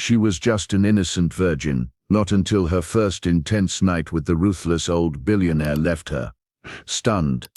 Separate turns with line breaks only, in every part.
She was just an innocent virgin, not until her first intense night with the ruthless old billionaire left her. Stunned.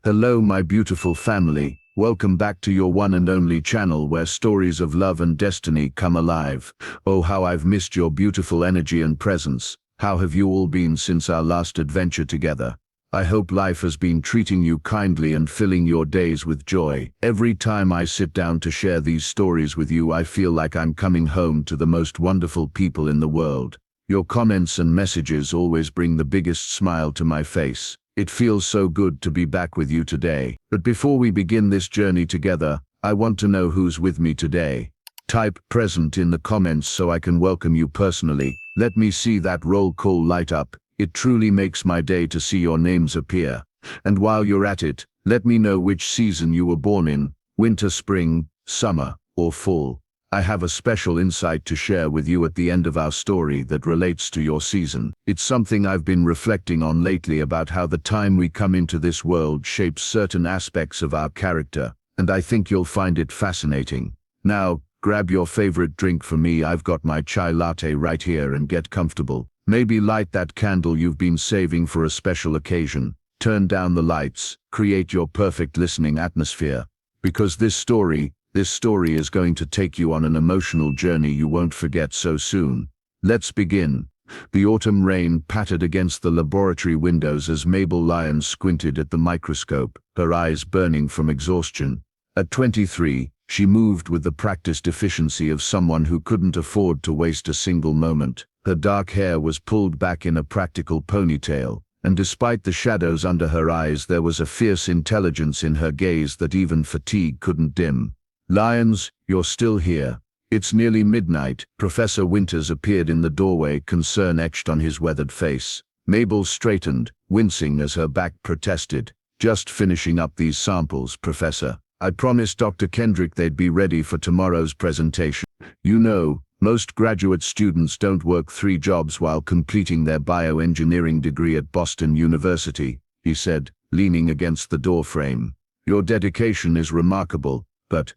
Hello my beautiful family, welcome back to your one and only channel where stories of love and destiny come alive. Oh how I've missed your beautiful energy and presence. How have you all been since our last adventure together? I hope life has been treating you kindly and filling your days with joy. Every time I sit down to share these stories with you, I feel like I'm coming home to the most wonderful people in the world. Your comments and messages always bring the biggest smile to my face. It feels so good to be back with you today. But before we begin this journey together, I want to know who's with me today. Type present in the comments so I can welcome you personally. Let me see that roll call light up. It truly makes my day to see your names appear. And while you're at it, let me know which season you were born in, winter, spring, summer, or fall. I have a special insight to share with you at the end of our story that relates to your season. It's something I've been reflecting on lately about how the time we come into this world shapes certain aspects of our character, and I think you'll find it fascinating. Now, grab your favorite drink. For me, I've got my chai latte right here, and get comfortable. Maybe light that candle you've been saving for a special occasion. Turn down the lights, create your perfect listening atmosphere. Because this story is going to take you on an emotional journey you won't forget so soon. Let's begin. The autumn rain pattered against the laboratory windows as Mabel Lyons squinted at the microscope, her eyes burning from exhaustion. At 23, she moved with the practiced efficiency of someone who couldn't afford to waste a single moment. Her dark hair was pulled back in a practical ponytail, and despite the shadows under her eyes, there was a fierce intelligence in her gaze that even fatigue couldn't dim. Lyons, you're still here. It's nearly midnight. Professor Winters appeared in the doorway, concern etched on his weathered face. Mabel straightened, wincing as her back protested. Just finishing up these samples, Professor. I promised Dr. Kendrick they'd be ready for tomorrow's presentation. You know, most graduate students don't work 3 jobs while completing their bioengineering degree at Boston University, he said, leaning against the doorframe. Your dedication is remarkable, but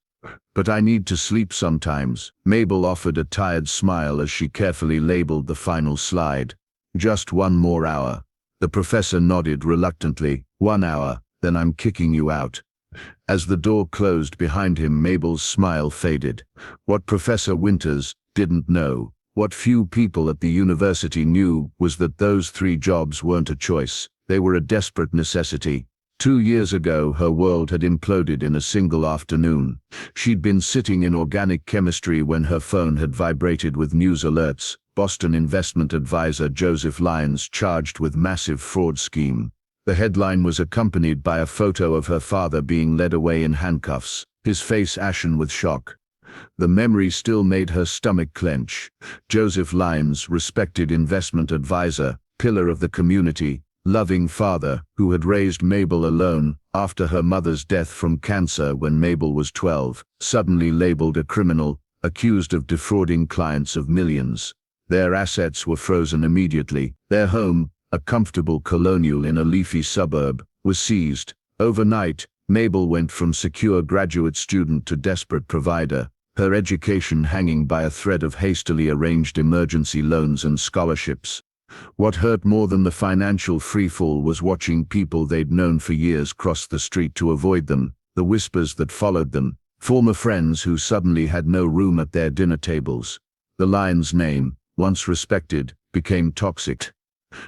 I need to sleep sometimes. Mabel offered a tired smile as she carefully labeled the final slide. Just 1 more hour. The professor nodded reluctantly. 1 hour, then I'm kicking you out. As the door closed behind him, Mabel's smile faded. What Professor Winters didn't know, what few people at the university knew, was that those 3 jobs weren't a choice. They were a desperate necessity. 2 years ago, her world had imploded in a single afternoon. She'd been sitting in organic chemistry when her phone had vibrated with news alerts. Boston investment advisor Joseph Lyons charged with massive fraud scheme. The headline was accompanied by a photo of her father being led away in handcuffs, his face ashen with shock. The memory still made her stomach clench. Joseph Lyons, respected investment advisor, pillar of the community, loving father, who had raised Mabel alone after her mother's death from cancer when Mabel was 12, suddenly labeled a criminal, accused of defrauding clients of millions. Their assets were frozen immediately. Their home, a comfortable colonial in a leafy suburb, was seized. Overnight, Mabel went from secure graduate student to desperate provider, her education hanging by a thread of hastily arranged emergency loans and scholarships. What hurt more than the financial freefall was watching people they'd known for years cross the street to avoid them, the whispers that followed them, former friends who suddenly had no room at their dinner tables. The Lyons name, once respected, became toxic.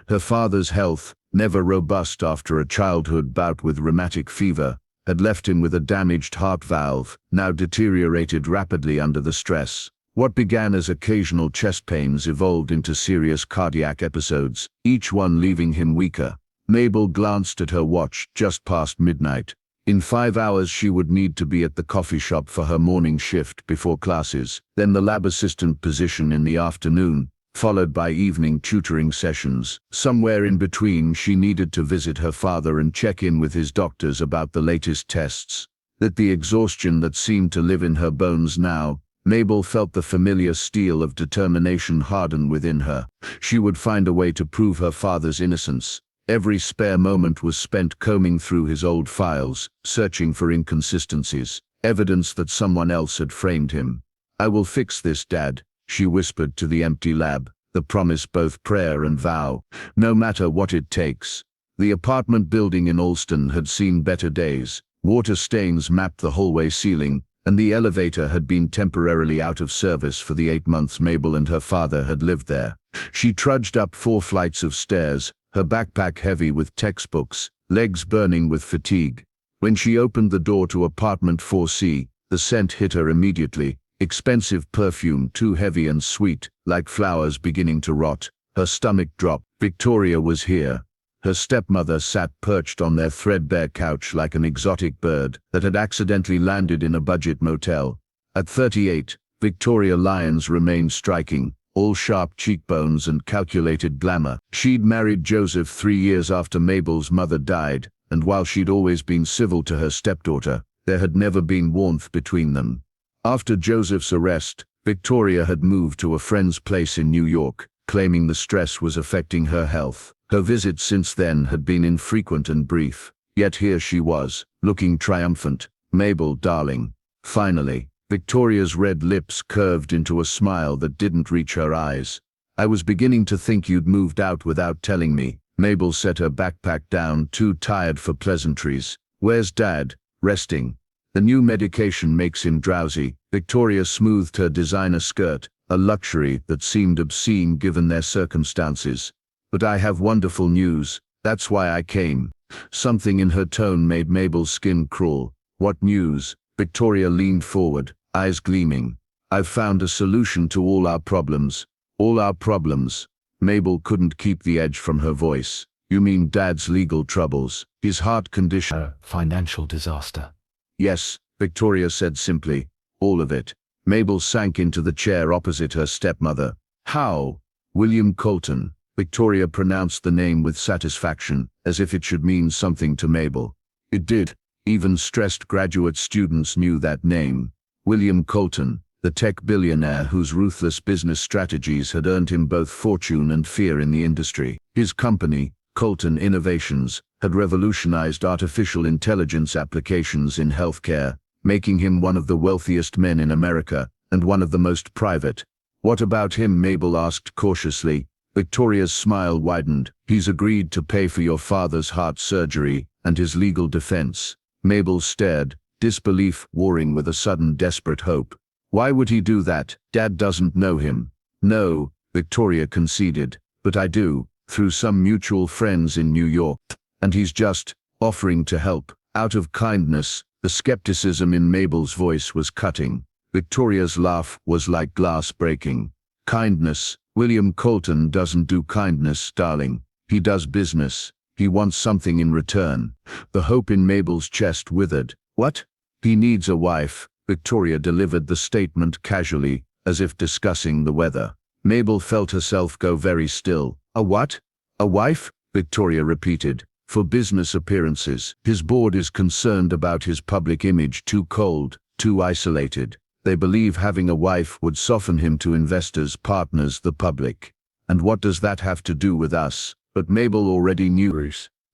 Her father's health, never robust after a childhood bout with rheumatic fever, had left him with a damaged heart valve, now deteriorated rapidly under the stress. What began as occasional chest pains evolved into serious cardiac episodes, each one leaving him weaker. Mabel glanced at her watch, just past midnight. In 5 hours she would need to be at the coffee shop for her morning shift before classes, then the lab assistant position in the afternoon, followed by evening tutoring sessions. Somewhere in between, she needed to visit her father and check in with his doctors about the latest tests. That the exhaustion that seemed to live in her bones now, Mabel felt the familiar steel of determination harden within her. She would find a way to prove her father's innocence. Every spare moment was spent combing through his old files, searching for inconsistencies, evidence that someone else had framed him. "I will fix this, Dad," she whispered to the empty lab, the promise both prayer and vow. No matter what it takes. The apartment building in Alston had seen better days. Water stains mapped the hallway ceiling, and the elevator had been temporarily out of service for the 8 months Mabel and her father had lived there. She trudged up 4 flights of stairs, her backpack heavy with textbooks, legs burning with fatigue. When she opened the door to apartment 4C, the scent hit her immediately. Expensive perfume, too heavy and sweet, like flowers beginning to rot. Her stomach dropped. Victoria was here. Her stepmother sat perched on their threadbare couch like an exotic bird that had accidentally landed in a budget motel. At 38, Victoria Lyons remained striking, all sharp cheekbones and calculated glamour. She'd married Joseph 3 years after Mabel's mother died, and while she'd always been civil to her stepdaughter, there had never been warmth between them. After Joseph's arrest, Victoria had moved to a friend's place in New York, claiming the stress was affecting her health. Her visits since then had been infrequent and brief, yet here she was, looking triumphant. "Mabel, darling." Finally, Victoria's red lips curved into a smile that didn't reach her eyes. "I was beginning to think you'd moved out without telling me." Mabel set her backpack down, too tired for pleasantries. "Where's Dad?" "Resting. The new medication makes him drowsy." Victoria smoothed her designer skirt, a luxury that seemed obscene given their circumstances. "But I have wonderful news. That's why I came." Something in her tone made Mabel's skin crawl. "What news?" Victoria leaned forward, eyes gleaming. "I've found a solution to all our problems." "All our problems?" Mabel couldn't keep the edge from her voice. "You mean Dad's legal troubles, his heart condition?"
"A financial disaster."
"Yes," Victoria said simply. "All of it." Mabel sank into the chair opposite her stepmother. "How?" "William Colton." Victoria pronounced the name with satisfaction, as if it should mean something to Mabel. It did. Even stressed graduate students knew that name. William Colton, the tech billionaire whose ruthless business strategies had earned him both fortune and fear in the industry. His company, Colton Innovations, had revolutionized artificial intelligence applications in healthcare, making him one of the wealthiest men in America, and one of the most private. "What about him?" Mabel asked cautiously. Victoria's smile widened. "He's agreed to pay for your father's heart surgery and his legal defense." Mabel stared, disbelief warring with a sudden desperate hope. "Why would he do that? Dad doesn't know him." "No," Victoria conceded, "but I do, through some mutual friends in New York. And he's just offering to help, out of kindness." The skepticism in Mabel's voice was cutting. Victoria's laugh was like glass breaking. "Kindness? William Colton doesn't do kindness, darling. He does business. He wants something in return." The hope in Mabel's chest withered. "What?" "He needs a wife." Victoria delivered the statement casually, as if discussing the weather. Mabel felt herself go very still. "A what?" "A wife?" Victoria repeated. "For business appearances. His board is concerned about his public image, too cold, too isolated. They believe having a wife would soften him to investors, partners, the public." "And what does that have to do with us?" But Mabel already knew.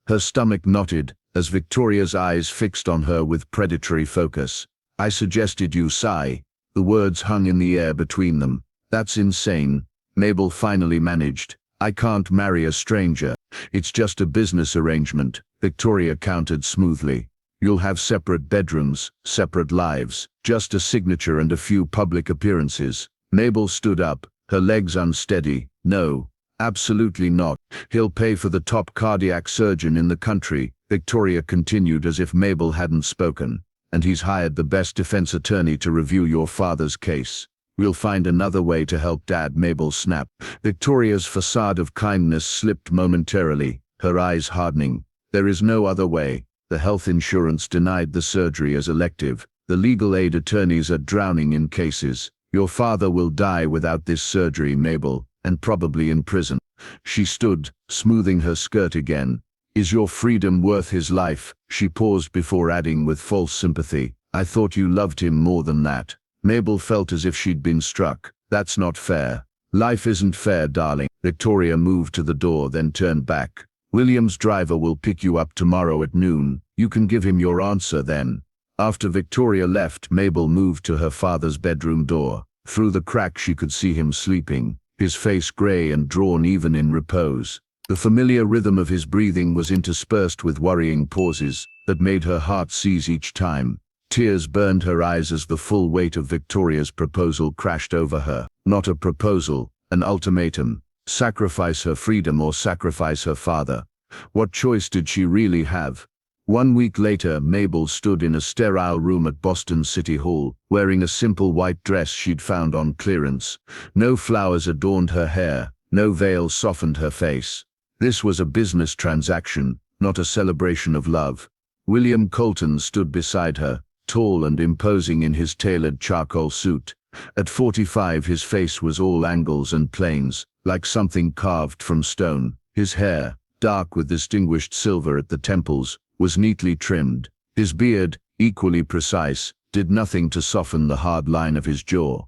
Her stomach knotted, as Victoria's eyes fixed on her with predatory focus. "I suggested you sigh." The words hung in the air between them. "That's insane," Mabel finally managed. "I can't marry a stranger. It's just a business arrangement," Victoria countered smoothly. "You'll have separate bedrooms, separate lives, just a signature and a few public appearances." Mabel stood up, her legs unsteady. "No, absolutely not. He'll pay for the top cardiac surgeon in the country," Victoria continued as if Mabel hadn't spoken. "And he's hired the best defense attorney to review your father's case. We'll find another way to help Dad." Mabel snapped. Victoria's facade of kindness slipped momentarily, her eyes hardening. "There is no other way. The health insurance denied the surgery as elective. The legal aid attorneys are drowning in cases. Your father will die without this surgery, Mabel, and probably in prison." She stood, smoothing her skirt again. "Is your freedom worth his life?" She paused before adding with false sympathy, "I thought you loved him more than that." Mabel felt as if she'd been struck. "That's not fair." "Life isn't fair, darling." Victoria moved to the door, then turned back. "William's driver will pick you up tomorrow at noon. You can give him your answer then." After Victoria left, Mabel moved to her father's bedroom door. Through the crack she could see him sleeping, his face gray and drawn even in repose. The familiar rhythm of his breathing was interspersed with worrying pauses that made her heart seize each time. Tears burned her eyes as the full weight of Victoria's proposal crashed over her. Not a proposal, an ultimatum. Sacrifice her freedom or sacrifice her father. What choice did she really have? 1 week later, Mabel stood in a sterile room at Boston City Hall, wearing a simple white dress she'd found on clearance. No flowers adorned her hair, no veil softened her face. This was a business transaction, not a celebration of love. William Colton stood beside her, tall and imposing in his tailored charcoal suit. At 45, his face was all angles and planes, like something carved from stone. His hair, dark with distinguished silver at the temples, was neatly trimmed. His beard, equally precise, did nothing to soften the hard line of his jaw.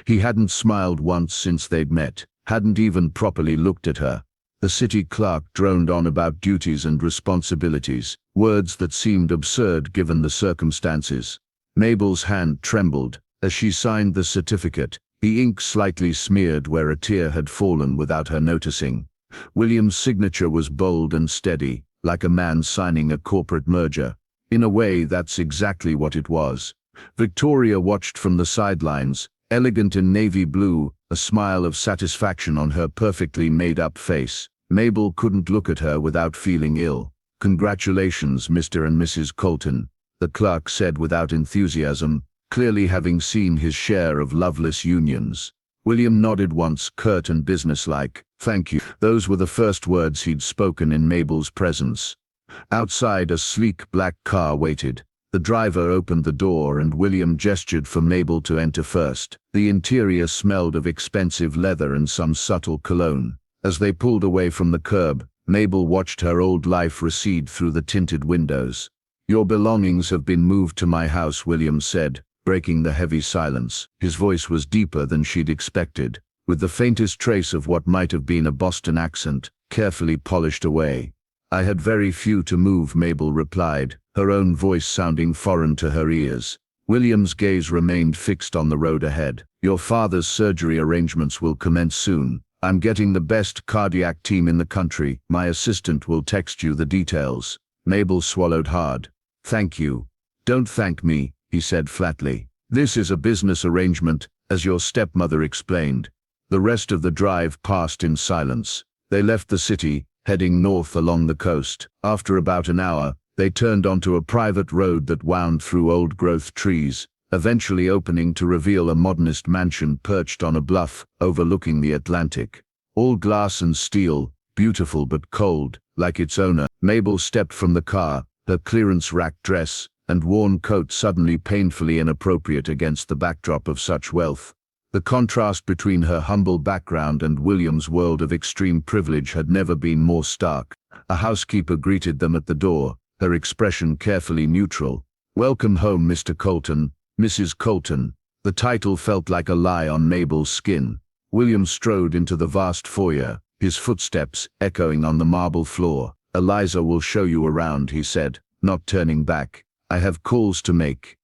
He hadn't smiled once since they'd met, hadn't even properly looked at her. The city clerk droned on about duties and responsibilities, words that seemed absurd given the circumstances. Mabel's hand trembled as she signed the certificate, the ink slightly smeared where a tear had fallen without her noticing. William's signature was bold and steady, like a man signing a corporate merger. In a way, that's exactly what it was. Victoria watched from the sidelines, elegant in navy blue, a smile of satisfaction on her perfectly made-up face. Mabel couldn't look at her without feeling ill. "Congratulations, Mr. and Mrs. Colton," the clerk said without enthusiasm, clearly having seen his share of loveless unions. William nodded once, curt and businesslike. "Thank you." Those were the first words he'd spoken in Mabel's presence. Outside, a sleek black car waited. The driver opened the door and William gestured for Mabel to enter first. The interior smelled of expensive leather and some subtle cologne. As they pulled away from the curb, Mabel watched her old life recede through the tinted windows. "Your belongings have been moved to my house," William said, breaking the heavy silence. His voice was deeper than she'd expected, with the faintest trace of what might have been a Boston accent, carefully polished away. "I had very few to move," Mabel replied, her own voice sounding foreign to her ears. William's gaze remained fixed on the road ahead. "Your father's surgery arrangements will commence soon. I'm getting the best cardiac team in the country. My assistant will text you the details." Mabel swallowed hard. "Thank you." "Don't thank me," he said flatly. "This is a business arrangement, as your stepmother explained." The rest of the drive passed in silence. They left the city, heading north along the coast. After about an hour, they turned onto a private road that wound through old-growth trees, eventually opening to reveal a modernist mansion perched on a bluff overlooking the Atlantic. All glass and steel, beautiful but cold, like its owner. Mabel stepped from the car, her clearance-rack dress and worn coat suddenly painfully inappropriate against the backdrop of such wealth. The contrast between her humble background and William's world of extreme privilege had never been more stark. A housekeeper greeted them at the door, her expression carefully neutral. "Welcome home, Mr. Colton, Mrs. Colton." The title felt like a lie on Mabel's skin. William strode into the vast foyer, his footsteps echoing on the marble floor. "Eliza will show you around," he said, not turning back. "I have calls to make."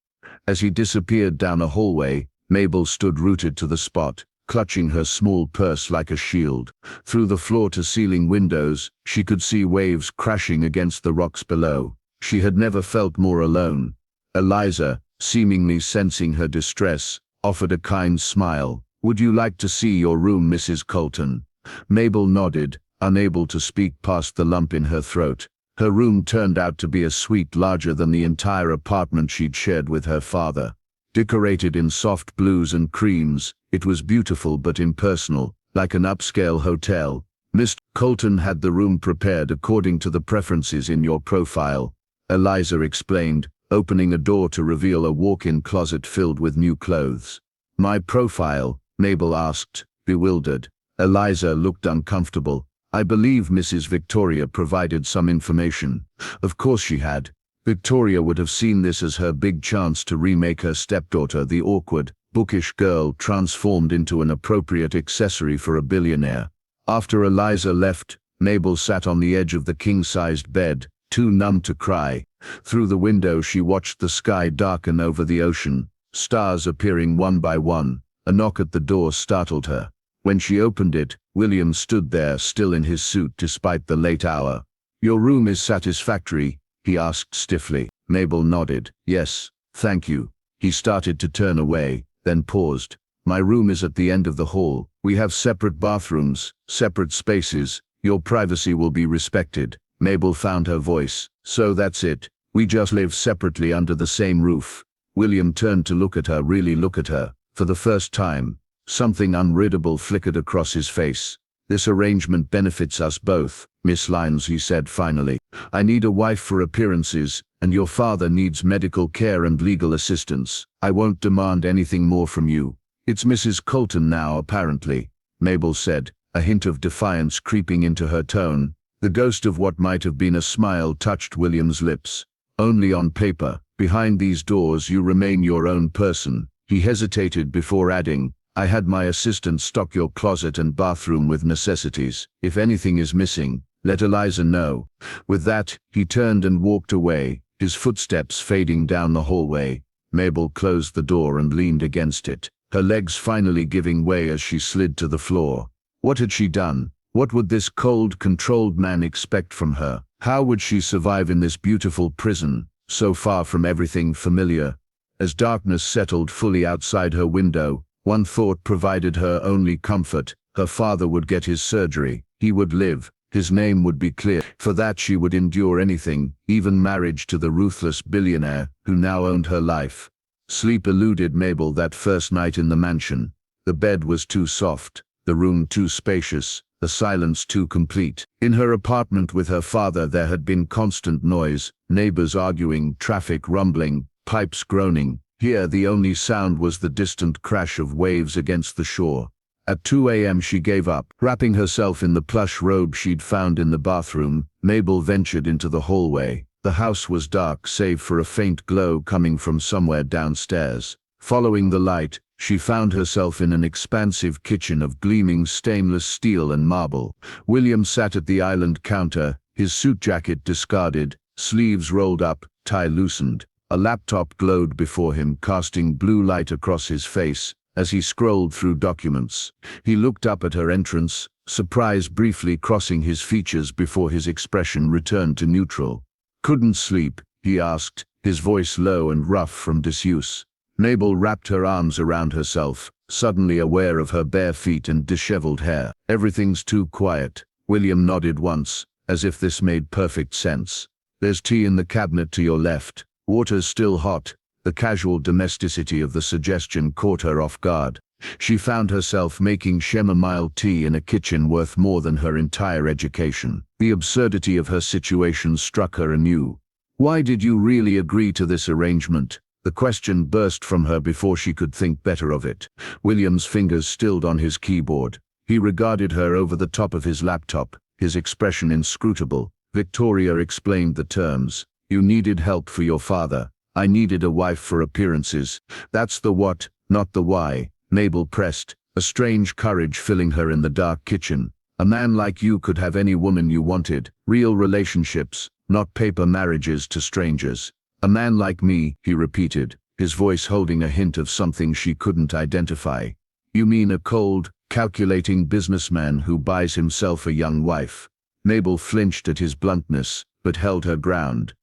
As he disappeared down a hallway, Mabel stood rooted to the spot, clutching her small purse like a shield. Through the floor-to-ceiling windows, she could see waves crashing against the rocks below. She had never felt more alone. Eliza, seemingly sensing her distress, offered a kind smile. "Would you like to see your room, Mrs. Colton?" Mabel nodded, unable to speak past the lump in her throat. Her room turned out to be a suite larger than the entire apartment she'd shared with her father. Decorated in soft blues and creams, it was beautiful but impersonal, like an upscale hotel. "Mr. Colton had the room prepared according to the preferences in your profile," Eliza explained, opening a door to reveal a walk-in closet filled with new clothes. "My profile?" Mabel asked, bewildered. Eliza looked uncomfortable. "I believe Mrs. Victoria provided some information." Of course she had. Victoria would have seen this as her big chance to remake her stepdaughter the awkward, bookish girl transformed into an appropriate accessory for a billionaire. After Eliza left, Mabel sat on the edge of the king-sized bed, too numb to cry. Through the window she watched the sky darken over the ocean, stars appearing one by one. A knock at the door startled her. When she opened it, William stood there, still in his suit despite the late hour. "Your room is satisfactory?" he asked stiffly. Mabel nodded. "Yes, thank you." He started to turn away, then paused. "My room is at the end of the hall. We have separate bathrooms, separate spaces. Your privacy will be respected." Mabel found her voice. "So that's it. We just live separately under the same roof." William turned to look at her, really look at her. For the first time, something unreadable flickered across his face. "This arrangement benefits us both, Miss Lyons," he said finally. "I need a wife for appearances, and your father needs medical care and legal assistance. I won't demand anything more from you." "It's Mrs. Colton now, apparently," Mabel said, a hint of defiance creeping into her tone. The ghost of what might have been a smile touched William's lips. "Only on paper. Behind these doors you remain your own person." He hesitated before adding, "I had my assistant stock your closet and bathroom with necessities. If anything is missing, let Eliza know." With that, he turned and walked away, his footsteps fading down the hallway. Mabel closed the door and leaned against it, her legs finally giving way as she slid to the floor. What had she done? What would this cold, controlled man expect from her? How would she survive in this beautiful prison, so far from everything familiar? As darkness settled fully outside her window, one thought provided her only comfort. Her father would get his surgery. He would live. His name would be clear. For that she would endure anything, even marriage to the ruthless billionaire who now owned her life. Sleep eluded Mabel that first night in the mansion. The bed was too soft, the room too spacious, the silence too complete. In her apartment with her father there had been constant noise, neighbors arguing, traffic rumbling, pipes groaning. Here the only sound was the distant crash of waves against the shore. At 2 a.m. she gave up. Wrapping herself in the plush robe she'd found in the bathroom, Mabel ventured into the hallway. The house was dark save for a faint glow coming from somewhere downstairs. Following the light, she found herself in an expansive kitchen of gleaming stainless steel and marble. William sat at the island counter, his suit jacket discarded, sleeves rolled up, tie loosened. A laptop glowed before him, casting blue light across his face as he scrolled through documents. He looked up at her entrance, surprise briefly crossing his features before his expression returned to neutral. "Couldn't sleep?" he asked, his voice low and rough from disuse. Mabel wrapped her arms around herself, suddenly aware of her bare feet and disheveled hair. "Everything's too quiet." William nodded once, as if this made perfect sense. "There's tea in the cabinet to your left. Water's still hot." The casual domesticity of the suggestion caught her off guard. She found herself making chamomile tea in a kitchen worth more than her entire education. The absurdity of her situation struck her anew. "Why did you really agree to this arrangement?" The question burst from her before she could think better of it. William's fingers stilled on his keyboard. He regarded her over the top of his laptop, his expression inscrutable. "Victoria explained the terms. You needed help for your father. I needed a wife for appearances. That's the what, not the why," Mabel pressed, a strange courage filling her in the dark kitchen. "A man like you could have any woman you wanted. Real relationships, not paper marriages to strangers." "A man like me," he repeated, his voice holding a hint of something she couldn't identify. "You mean a cold, calculating businessman who buys himself a young wife?" Mabel flinched at his bluntness, but held her ground.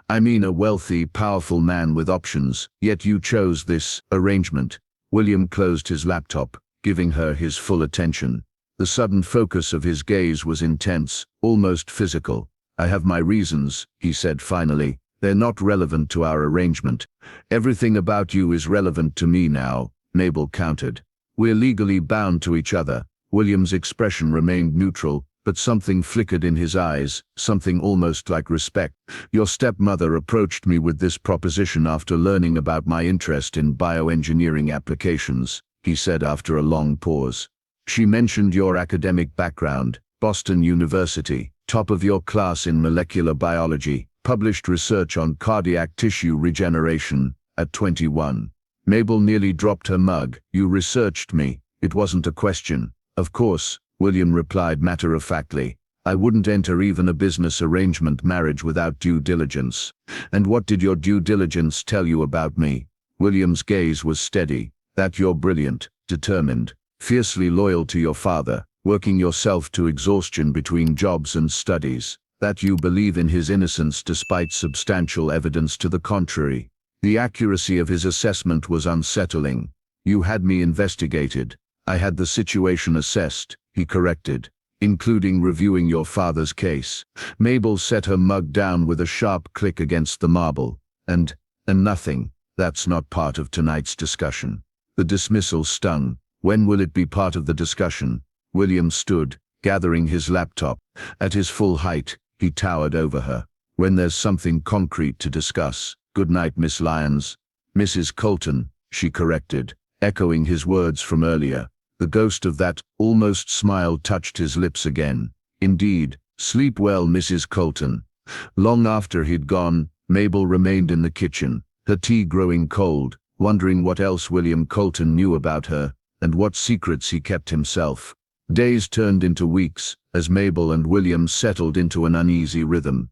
"I mean a wealthy, powerful man with options, yet you chose this arrangement." William closed his laptop, giving her his full attention. The sudden focus of his gaze was intense, almost physical. "I have my reasons," he said finally. "They're not relevant to our arrangement." "Everything about you is relevant to me now," Mabel countered. "We're legally bound to each other." William's expression remained neutral, but something flickered in his eyes, something almost like respect. "Your stepmother approached me with this proposition after learning about my interest in bioengineering applications," he said after a long pause. "She mentioned your academic background, Boston University, top of your class in molecular biology, published research on cardiac tissue regeneration, at 21. Mabel nearly dropped her mug. "You researched me." It wasn't a question. "Of course," William replied matter-of-factly. "I wouldn't enter even a business arrangement marriage without due diligence." "And what did your due diligence tell you about me?" William's gaze was steady. "That you're brilliant, determined, fiercely loyal to your father, working yourself to exhaustion between jobs and studies, that you believe in his innocence despite substantial evidence to the contrary. The accuracy of his assessment was unsettling. You had me investigated. I had the situation assessed, he corrected, including reviewing your father's case. Mabel set her mug down with a sharp click against the marble. And nothing. That's not part of tonight's discussion. The dismissal stung. When will it be part of the discussion? William stood, gathering his laptop. At his full height, he towered over her. When there's something concrete to discuss. Good night, Miss Lyons. Mrs. Colton, she corrected, echoing his words from earlier. The ghost of that almost smile touched his lips again. Indeed, sleep well, Mrs. Colton. Long after he'd gone, Mabel remained in the kitchen, her tea growing cold, wondering what else William Colton knew about her, and what secrets he kept himself. Days turned into weeks, as Mabel and William settled into an uneasy rhythm.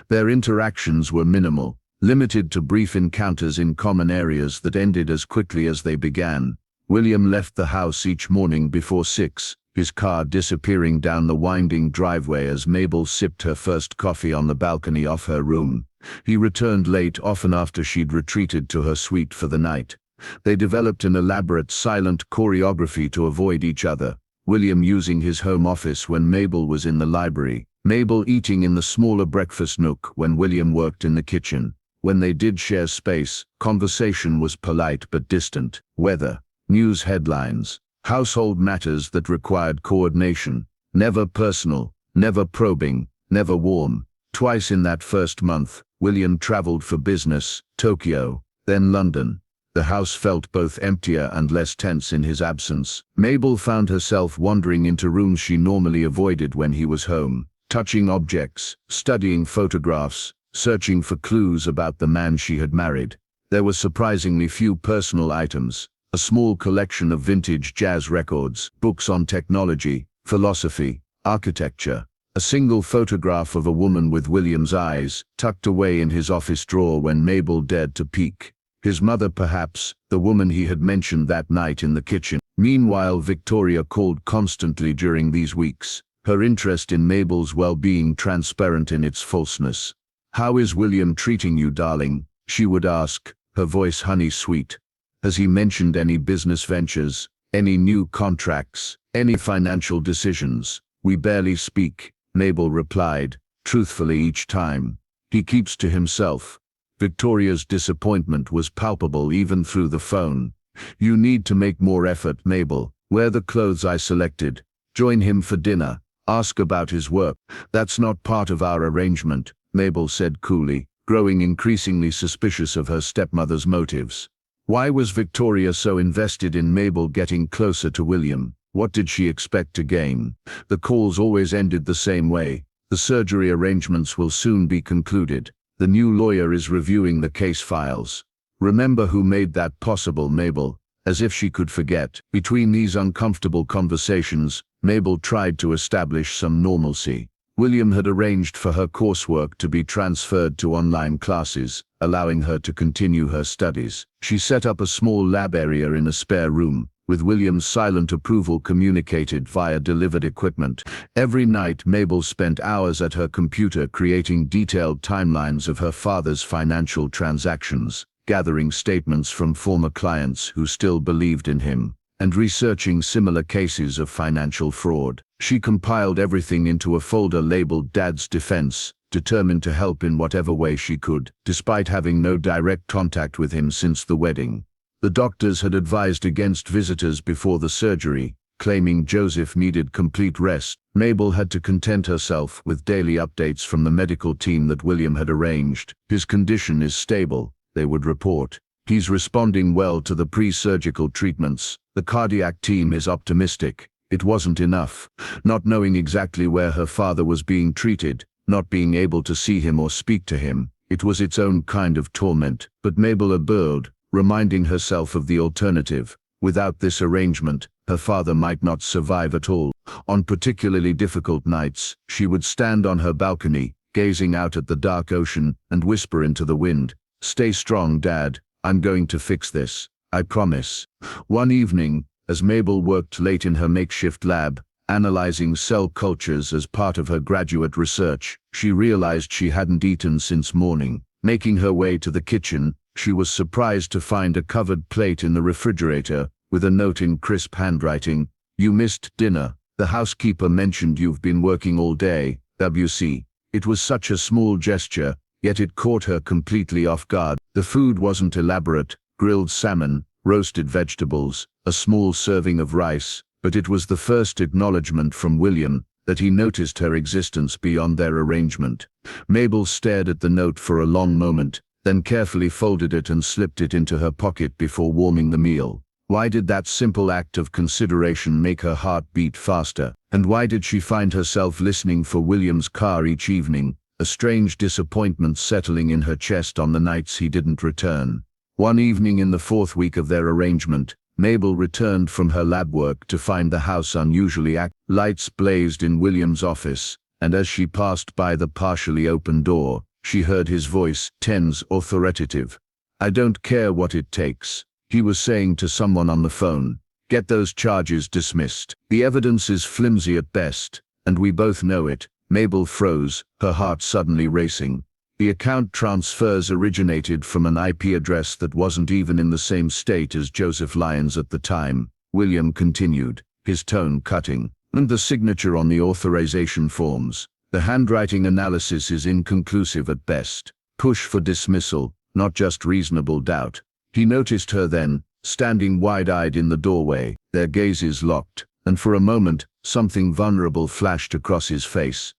Their interactions were minimal, limited to brief encounters in common areas that ended as quickly as they began. William left the house each morning before 6, his car disappearing down the winding driveway as Mabel sipped her first coffee on the balcony off her room. He returned late, often after she'd retreated to her suite for the night. They developed an elaborate silent choreography to avoid each other, William using his home office when Mabel was in the library, Mabel eating in the smaller breakfast nook when William worked in the kitchen. When they did share space, conversation was polite but distant. Weather, news headlines, household matters that required coordination. Never personal, never probing, never warm. Twice in that first month, William traveled for business, Tokyo, then London. The house felt both emptier and less tense in his absence. Mabel found herself wandering into rooms she normally avoided when he was home, touching objects, studying photographs, searching for clues about the man she had married. There were surprisingly few personal items, a small collection of vintage jazz records, books on technology, philosophy, architecture. A single photograph of a woman with William's eyes, tucked away in his office drawer when Mabel dared to peek. His mother perhaps, the woman he had mentioned that night in the kitchen. Meanwhile, Victoria called constantly during these weeks, her interest in Mabel's well-being transparent in its falseness. "How is William treating you, darling?" she would ask, her voice honey-sweet. "Has he mentioned any business ventures, any new contracts, any financial decisions?" "We barely speak," Mabel replied, truthfully each time. "He keeps to himself." Victoria's disappointment was palpable even through the phone. "You need to make more effort, Mabel. Wear the clothes I selected. Join him for dinner. Ask about his work." "That's not part of our arrangement," Mabel said coolly, growing increasingly suspicious of her stepmother's motives. Why was Victoria so invested in Mabel getting closer to William? What did she expect to gain? The calls always ended the same way. "The surgery arrangements will soon be concluded. The new lawyer is reviewing the case files." "Remember who made that possible, Mabel?" As if she could forget. Between these uncomfortable conversations, Mabel tried to establish some normalcy. William had arranged for her coursework to be transferred to online classes, allowing her to continue her studies. She set up a small lab area in a spare room, with William's silent approval communicated via delivered equipment. Every night, Mabel spent hours at her computer creating detailed timelines of her father's financial transactions, gathering statements from former clients who still believed in him, and researching similar cases of financial fraud. She compiled everything into a folder labeled Dad's Defense, determined to help in whatever way she could, despite having no direct contact with him since the wedding. The doctors had advised against visitors before the surgery, claiming Joseph needed complete rest. Mabel had to content herself with daily updates from the medical team that William had arranged. "His condition is stable," they would report. "He's responding well to the pre-surgical treatments. The cardiac team is optimistic." It wasn't enough. Not knowing exactly where her father was being treated, not being able to see him or speak to him, it was its own kind of torment. But Mabel abhorred, reminding herself of the alternative. Without this arrangement, her father might not survive at all. On particularly difficult nights, she would stand on her balcony, gazing out at the dark ocean, and whisper into the wind, "Stay strong, Dad. I'm going to fix this. I promise." One evening, As Mabel worked late in her makeshift lab, analyzing cell cultures as part of her graduate research, she realized she hadn't eaten since morning. Making her way to the kitchen, she was surprised to find a covered plate in the refrigerator, with a note in crisp handwriting. "You missed dinner. The housekeeper mentioned you've been working all day, WC." It was such a small gesture, yet it caught her completely off guard. The food wasn't elaborate: grilled salmon, roasted vegetables, a small serving of rice, but it was the first acknowledgement from William that he noticed her existence beyond their arrangement. Mabel stared at the note for a long moment, then carefully folded it and slipped it into her pocket before warming the meal. Why did that simple act of consideration make her heart beat faster? And why did she find herself listening for William's car each evening, a strange disappointment settling in her chest on the nights he didn't return? One evening in the 4th week of their arrangement, Mabel returned from her lab work to find the house unusually active. Lights blazed in William's office, and as she passed by the partially open door, she heard his voice, tense, authoritative. "I don't care what it takes," he was saying to someone on the phone. "Get those charges dismissed. The evidence is flimsy at best, and we both know it." Mabel froze, her heart suddenly racing. The account transfers originated from an IP address that wasn't even in the same state as Joseph Lyons at the time. William continued, his tone cutting. "And the signature on the authorization forms. The handwriting analysis is inconclusive at best. Push for dismissal, not just reasonable doubt." He noticed her then, standing wide-eyed in the doorway, their gazes locked, and for a moment, something vulnerable flashed across his face.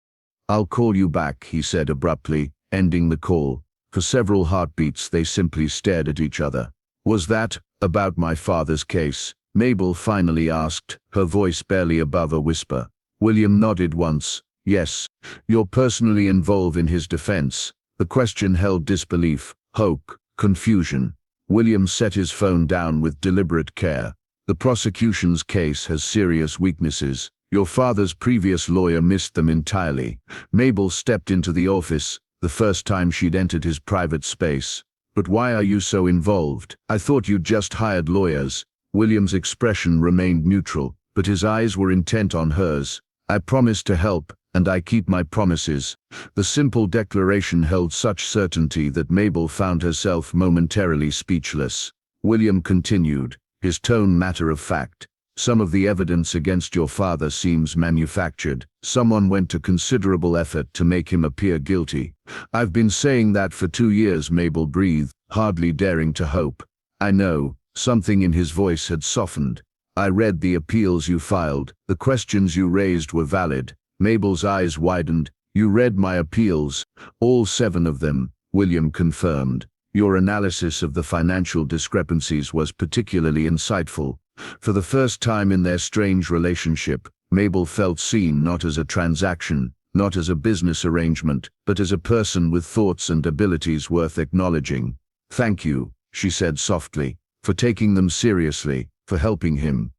"I'll call you back," he said abruptly, ending the call. For several heartbeats they simply stared at each other. "Was that about my father's case?" Mabel finally asked, her voice barely above a whisper. William nodded once. "Yes. You're personally involved in his defense." The question held disbelief, hope, confusion. William set his phone down with deliberate care. "The prosecution's case has serious weaknesses. Your father's previous lawyer missed them entirely." Mabel stepped into the office, the first time she'd entered his private space. "But why are you so involved? I thought you'd just hired lawyers." William's expression remained neutral, but his eyes were intent on hers. "I promised to help, and I keep my promises." The simple declaration held such certainty that Mabel found herself momentarily speechless. William continued, his tone matter of fact. "Some of the evidence against your father seems manufactured. Someone went to considerable effort to make him appear guilty." "I've been saying that for 2 years," Mabel breathed, hardly daring to hope. "I know." Something in his voice had softened. "I read the appeals you filed. The questions you raised were valid." Mabel's eyes widened. "You read my appeals?" "All 7 of them," William confirmed. "Your analysis of the financial discrepancies was particularly insightful." For the first time in their strange relationship, Mabel felt seen not as a transaction, not as a business arrangement, but as a person with thoughts and abilities worth acknowledging. "Thank you," she said softly, "for taking them seriously, for helping him."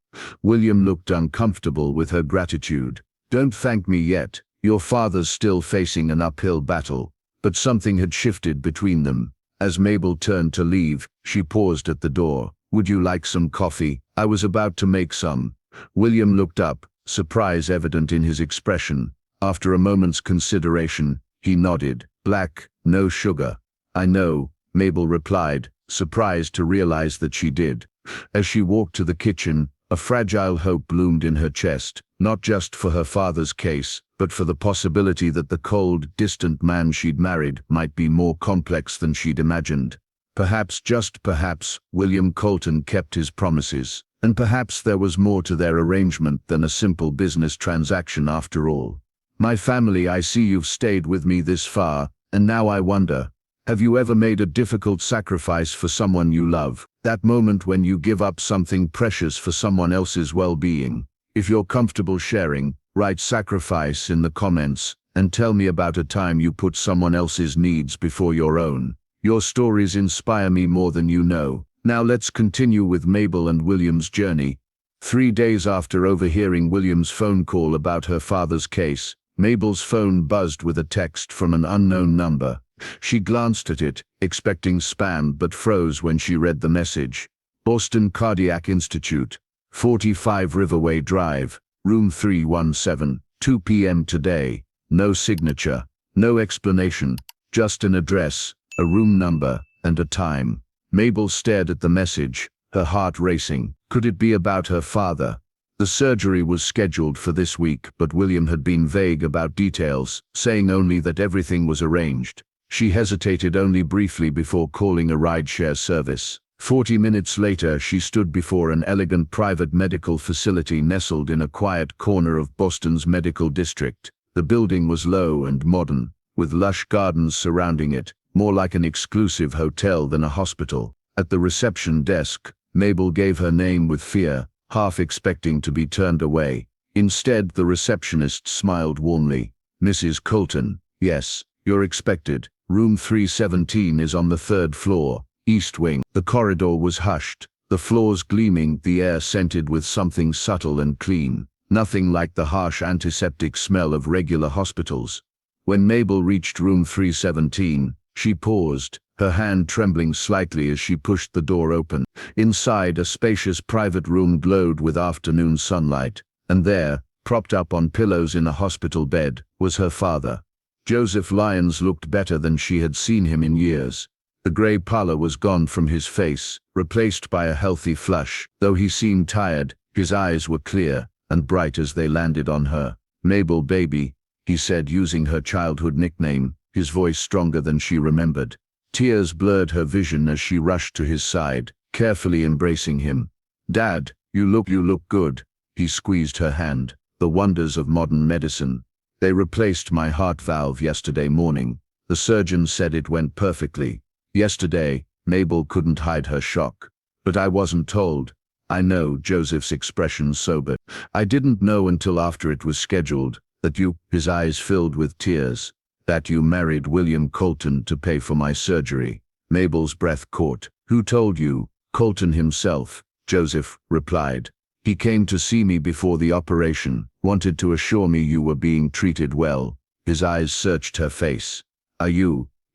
William looked uncomfortable with her gratitude. "Don't thank me yet. Your father's still facing an uphill battle." But something had shifted between them. As Mabel turned to leave, she paused at the door. "Would you like some coffee?" "I was about to make some." William looked up, surprise evident in his expression. After a moment's consideration, he nodded. "Black, no sugar." "I know," Mabel replied, surprised to realize that she did. As she walked to the kitchen, a fragile hope bloomed in her chest, not just for her father's case, but for the possibility that the cold, distant man she'd married might be more complex than she'd imagined. Perhaps, just perhaps, William Colton kept his promises, and perhaps there was more to their arrangement than a simple business transaction after all. "My family, I see you've stayed with me this far, and now I wonder, have you ever made a difficult sacrifice for someone you love? That moment when you give up something precious for someone else's well-being? If you're comfortable sharing, write sacrifice in the comments, and tell me about a time you put someone else's needs before your own. Your stories inspire me more than you know. Now let's continue with Mabel and William's journey. 3 days after overhearing William's phone call about her father's case, Mabel's phone buzzed with a text from an unknown number. She glanced at it, expecting spam, but froze when she read the message. "Boston Cardiac Institute. 45 Riverway Drive, room 317, 2 p.m. today. No signature, no explanation, just an address, a room number, and a time. Mabel stared at the message, her heart racing. Could it be about her father? The surgery was scheduled for this week, but William had been vague about details, saying only that everything was arranged. She hesitated only briefly before calling a rideshare service. 40 minutes later, she stood before an elegant private medical facility nestled in a quiet corner of Boston's medical district. The building was low and modern, with lush gardens surrounding it, more like an exclusive hotel than a hospital. At the reception desk, Mabel gave her name with fear, half expecting to be turned away. Instead, the receptionist smiled warmly. "Mrs. Colton, yes, you're expected. Room 317 is on the 3rd floor, East Wing." The corridor was hushed, the floors gleaming, the air scented with something subtle and clean. Nothing like the harsh antiseptic smell of regular hospitals. When Mabel reached room 317, she paused, her hand trembling slightly as she pushed the door open. Inside, a spacious private room glowed with afternoon sunlight, and there, propped up on pillows in a hospital bed, was her father. Joseph Lyons looked better than she had seen him in years. The grey pallor was gone from his face, replaced by a healthy flush. Though he seemed tired, his eyes were clear and bright as they landed on her. "Mabel, baby," he said, using her childhood nickname, his voice stronger than she remembered. Tears blurred her vision as she rushed to his side, carefully embracing him. "Dad, you look good." He squeezed her hand. "The wonders of modern medicine. They replaced my heart valve yesterday morning. The surgeon said it went perfectly." Yesterday, Mabel couldn't hide her shock. "But I wasn't told." "I know," Joseph's expression sobered. "I didn't know until after it was scheduled, that you," his eyes filled with tears, "that you married William Colton to pay for my surgery." Mabel's breath caught. "Who told you?" "Colton himself," Joseph replied. "He came to see me before the operation, wanted to assure me you were being treated well." His eyes searched her face.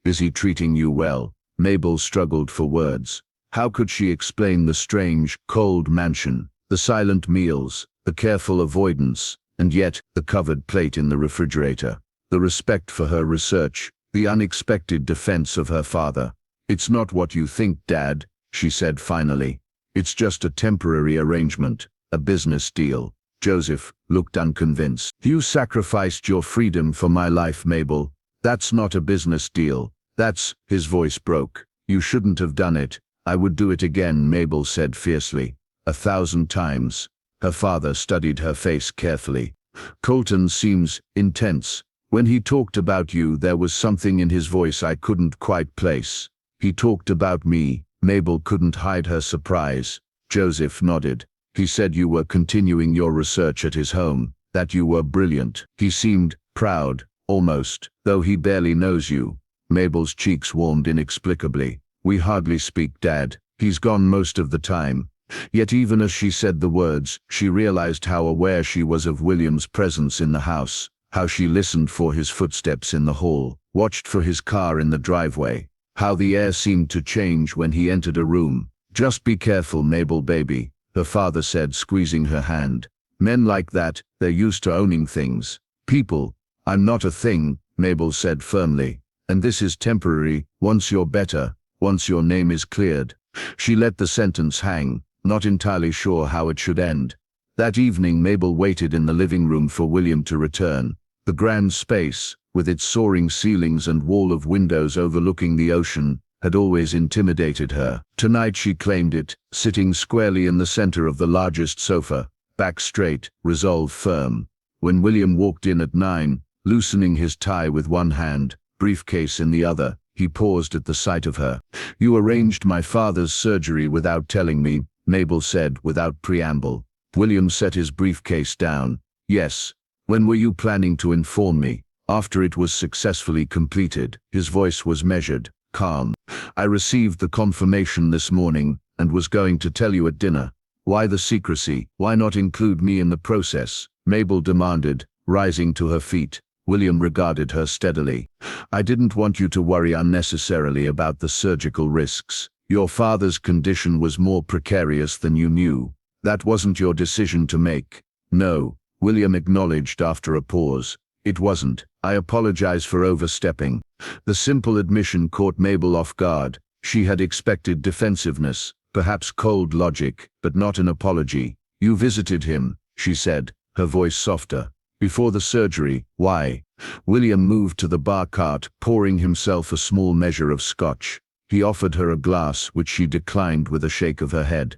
Is he treating you well?" Mabel struggled for words. How could she explain the strange, cold mansion, the silent meals, the careful avoidance, and yet the covered plate in the refrigerator, the respect for her research, the unexpected defense of her father? "It's not what you think, Dad," she said finally. "It's just a temporary arrangement, a business deal." Joseph looked unconvinced. "You sacrificed your freedom for my life, Mabel. That's not a business deal. That's..." His voice broke. "You shouldn't have done it." "I would do it again," Mabel said fiercely. 1,000 times. Her father studied her face carefully. "Colton seems intense. When he talked about you, there was something in his voice I couldn't quite place." "He talked about me." Mabel couldn't hide her surprise. Joseph nodded. "He said you were continuing your research at his home, that you were brilliant." He seemed proud, almost, though he barely knows you. Mabel's cheeks warmed inexplicably. "We hardly speak, Dad. He's gone most of the time." Yet even as she said the words, she realized how aware she was of William's presence in the house, how she listened for his footsteps in the hall, watched for his car in the driveway, how the air seemed to change when he entered a room. "Just be careful, Mabel, baby," her father said, squeezing her hand. "Men like that, they're used to owning things. People." "I'm not a thing," Mabel said firmly. "And this is temporary. Once you're better, once your name is cleared." She let the sentence hang, not entirely sure how it should end. That evening, Mabel waited in the living room for William to return. The grand space, with its soaring ceilings and wall of windows overlooking the ocean, had always intimidated her. Tonight she claimed it, sitting squarely in the center of the largest sofa, back straight, resolve firm. When William walked in at 9, loosening his tie with one hand, briefcase in the other, he paused at the sight of her. "You arranged my father's surgery without telling me," Mabel said without preamble. William set his briefcase down. "Yes. When were you planning to inform me?" "After it was successfully completed." His voice was measured, calm. "I received the confirmation this morning and was going to tell you at dinner." "Why the secrecy? Why not include me in the process?" Mabel demanded, rising to her feet. William regarded her steadily. "I didn't want you to worry unnecessarily about the surgical risks. Your father's condition was more precarious than you knew. That wasn't your decision to make. No, William acknowledged after a pause. It wasn't. I apologize for overstepping. The simple admission caught Mabel off guard. She had expected defensiveness, perhaps cold logic, but not an apology. You visited him, she said, her voice softer. Before the surgery. Why? William moved to the bar cart, pouring himself a small measure of scotch. He offered her a glass, which she declined with a shake of her head.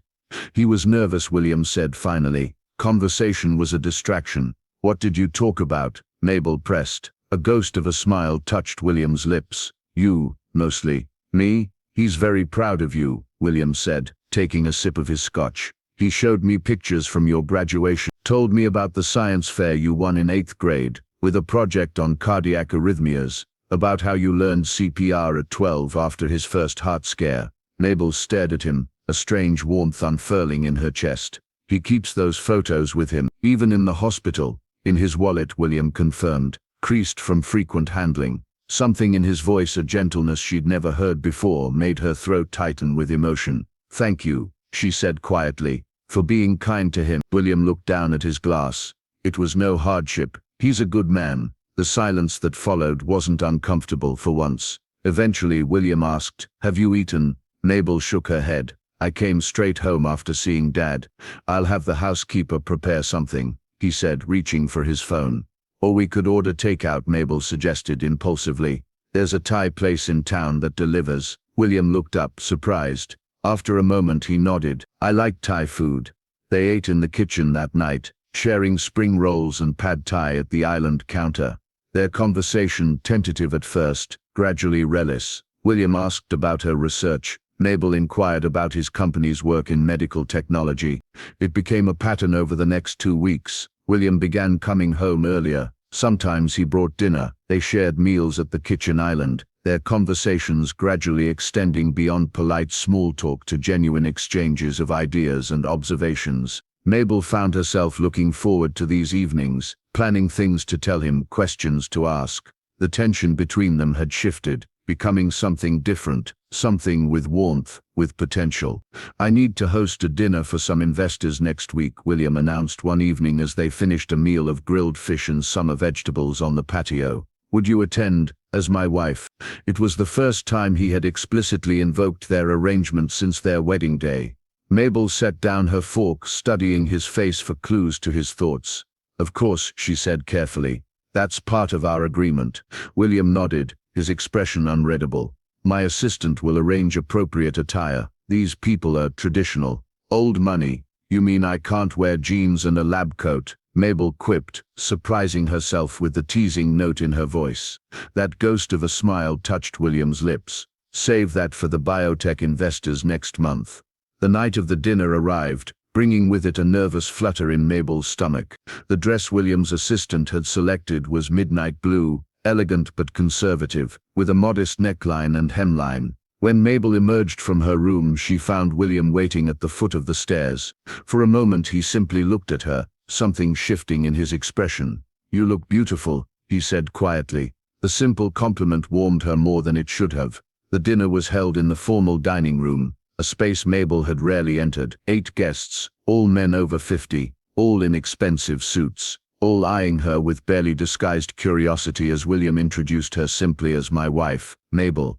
He was nervous, William said finally. Conversation was a distraction. What did you talk about? Mabel pressed. A ghost of a smile touched William's lips. You, mostly. Me? He's very proud of you, William said, taking a sip of his scotch. He showed me pictures from your graduation, told me about the science fair you won in 8th grade, with a project on cardiac arrhythmias, about how you learned CPR at 12 after his first heart scare. Mabel stared at him, a strange warmth unfurling in her chest. He keeps those photos with him, even in the hospital. In his wallet, William confirmed, creased from frequent handling. Something in his voice, a gentleness she'd never heard before, made her throat tighten with emotion. Thank you, she said quietly, for being kind to him. William looked down at his glass. It was no hardship. He's a good man. The silence that followed wasn't uncomfortable for once. Eventually, William asked, Have you eaten? Mabel shook her head. I came straight home after seeing Dad. I'll have the housekeeper prepare something, he said, reaching for his phone. Or we could order takeout, Mabel suggested impulsively. There's a Thai place in town that delivers. William looked up, surprised. After a moment he nodded. I like Thai food. They ate in the kitchen that night, sharing spring rolls and pad Thai at the island counter. Their conversation, tentative at first, gradually relentless. William asked about her research. Mabel inquired about his company's work in medical technology. It became a pattern over the next 2 weeks. William began coming home earlier. Sometimes he brought dinner. They shared meals at the kitchen island, their conversations gradually extending beyond polite small talk to genuine exchanges of ideas and observations. Mabel found herself looking forward to these evenings, planning things to tell him, questions to ask. The tension between them had shifted, becoming something different, something with warmth, with potential. I need to host a dinner for some investors next week, William announced one evening as they finished a meal of grilled fish and summer vegetables on the patio. Would you attend, as my wife? It was the first time he had explicitly invoked their arrangement since their wedding day. Mabel set down her fork, studying his face for clues to his thoughts. Of course, she said carefully. That's part of our agreement. William nodded, his expression unreadable. My assistant will arrange appropriate attire. These people are traditional. Old money. You mean I can't wear jeans and a lab coat? Mabel quipped, surprising herself with the teasing note in her voice. That ghost of a smile touched William's lips. Save that for the biotech investors next month. The night of the dinner arrived, bringing with it a nervous flutter in Mabel's stomach. The dress William's assistant had selected was midnight blue, elegant but conservative, with a modest neckline and hemline. When Mabel emerged from her room, she found William waiting at the foot of the stairs. For a moment he simply looked at her, something shifting in his expression. You look beautiful, he said quietly. The simple compliment warmed her more than it should have. The dinner was held in the formal dining room, a space Mabel had rarely entered. 8 guests, all men over 50, all in expensive suits, all eyeing her with barely disguised curiosity as William introduced her simply as my wife, Mabel.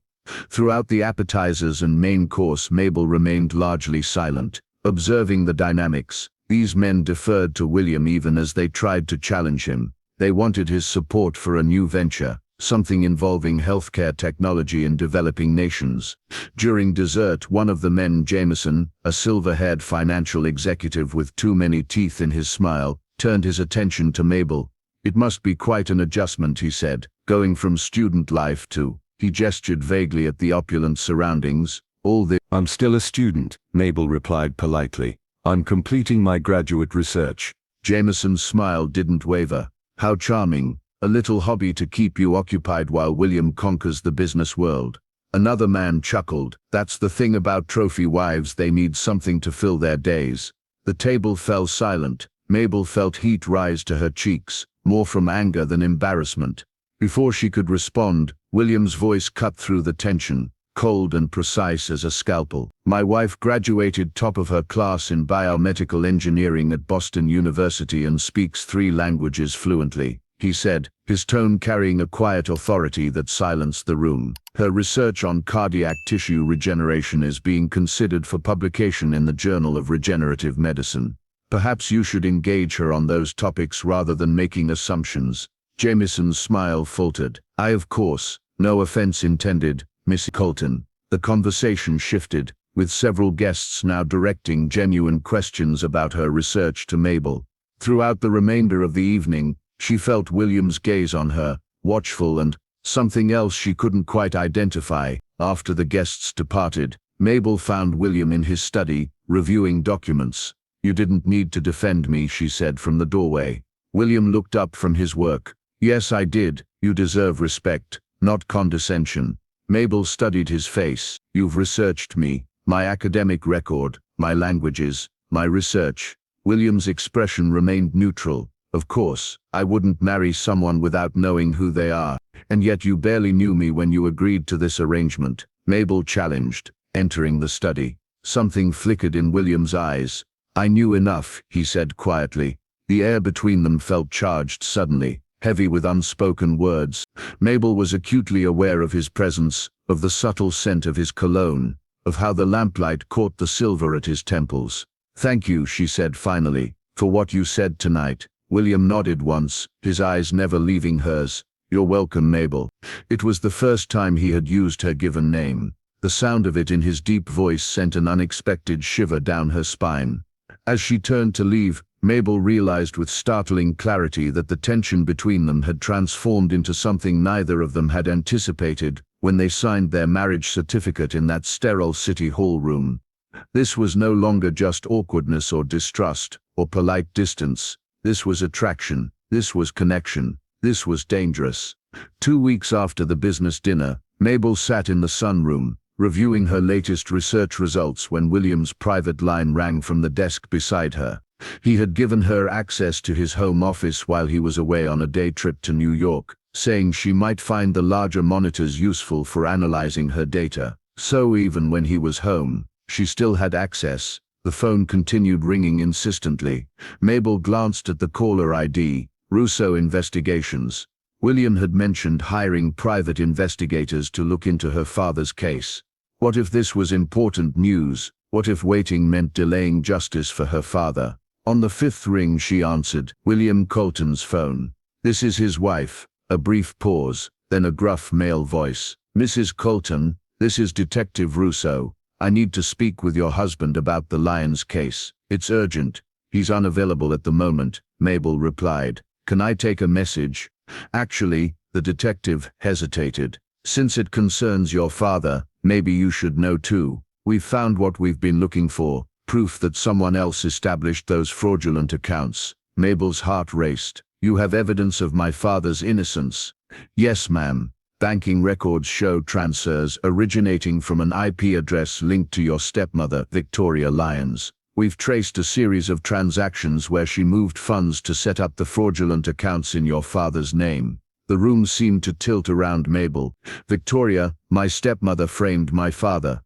Throughout the appetizers and main course, Mabel remained largely silent, observing the dynamics. These men deferred to William even as they tried to challenge him. They wanted his support for a new venture, something involving healthcare technology in developing nations. During dessert, one of the men, Jameson, a silver-haired financial executive with too many teeth in his smile, turned his attention to Mabel. It must be quite an adjustment, he said, going from student life to... He gestured vaguely at the opulent surroundings.
I'm still a student, Mabel replied politely. I'm completing my graduate research.
Jameson's smile didn't waver. How charming. A little hobby to keep you occupied while William conquers the business world. Another man chuckled. That's the thing about trophy wives, they need something to fill their days. The table fell silent. Mabel felt heat rise to her cheeks, more from anger than embarrassment. Before she could respond, William's voice cut through the tension. cold and precise as a scalpel. My wife graduated top of her class in biomedical engineering at Boston University and speaks 3 languages fluently, he said, his tone carrying a quiet authority that silenced the room. Her research on cardiac tissue regeneration is being considered for publication in the Journal of Regenerative Medicine. Perhaps you should engage her on those topics rather than making assumptions. Jamison's smile faltered. Of course, no offense intended, Miss Colton. The conversation shifted, with several guests now directing genuine questions about her research to Mabel. Throughout the remainder of the evening, she felt William's gaze on her, watchful and something else she couldn't quite identify. After the guests departed, Mabel found William in his study, reviewing documents. You didn't need to defend me, she said from the doorway. William looked up from his work. Yes, I did. You deserve respect, not condescension. Mabel studied his face. You've researched me, my academic record, my languages, my research. William's expression remained neutral. Of course, I wouldn't marry someone without knowing who they are. And yet you barely knew me when you agreed to this arrangement, Mabel challenged, entering the study. Something flickered in William's eyes. I knew enough, he said quietly. The air between them felt charged suddenly, heavy with unspoken words. Mabel was acutely aware of his presence, of the subtle scent of his cologne, of how the lamplight caught the silver at his temples. Thank you, she said finally, for what you said tonight. William nodded once, his eyes never leaving hers. You're welcome, Mabel. It was the first time he had used her given name. The sound of it in his deep voice sent an unexpected shiver down her spine. As she turned to leave, Mabel realized with startling clarity that the tension between them had transformed into something neither of them had anticipated when they signed their marriage certificate in that sterile city hall room. This was no longer just awkwardness or distrust, or polite distance. This was attraction. This was connection. This was dangerous. 2 weeks after the business dinner, Mabel sat in the sunroom, reviewing her latest research results when William's private line rang from the desk beside her. He had given her access to his home office while he was away on a day trip to New York, saying she might find the larger monitors useful for analyzing her data. So even when he was home, she still had access. The phone continued ringing insistently. Mabel glanced at the caller ID, Russo Investigations. William had mentioned hiring private investigators to look into her father's case. What if this was important news? What if waiting meant delaying justice for her father? On the 5th ring she answered, William Colton's phone. This is his wife. A brief pause, then a gruff male voice. Mrs. Colton, this is Detective Russo. I need to speak with your husband about the Lyons case. It's urgent. He's unavailable at the moment, Mabel replied. Can I take a message? Actually, the detective hesitated. Since it concerns your father, maybe you should know too. We've found what we've been looking for, proof that someone else established those fraudulent accounts. Mabel's heart raced. You have evidence of my father's innocence? Yes, ma'am. Banking records show transfers originating from an IP address linked to your stepmother, Victoria Lyons. We've traced a series of transactions where she moved funds to set up the fraudulent accounts in your father's name. The room seemed to tilt around Mabel. Victoria, my stepmother framed my father.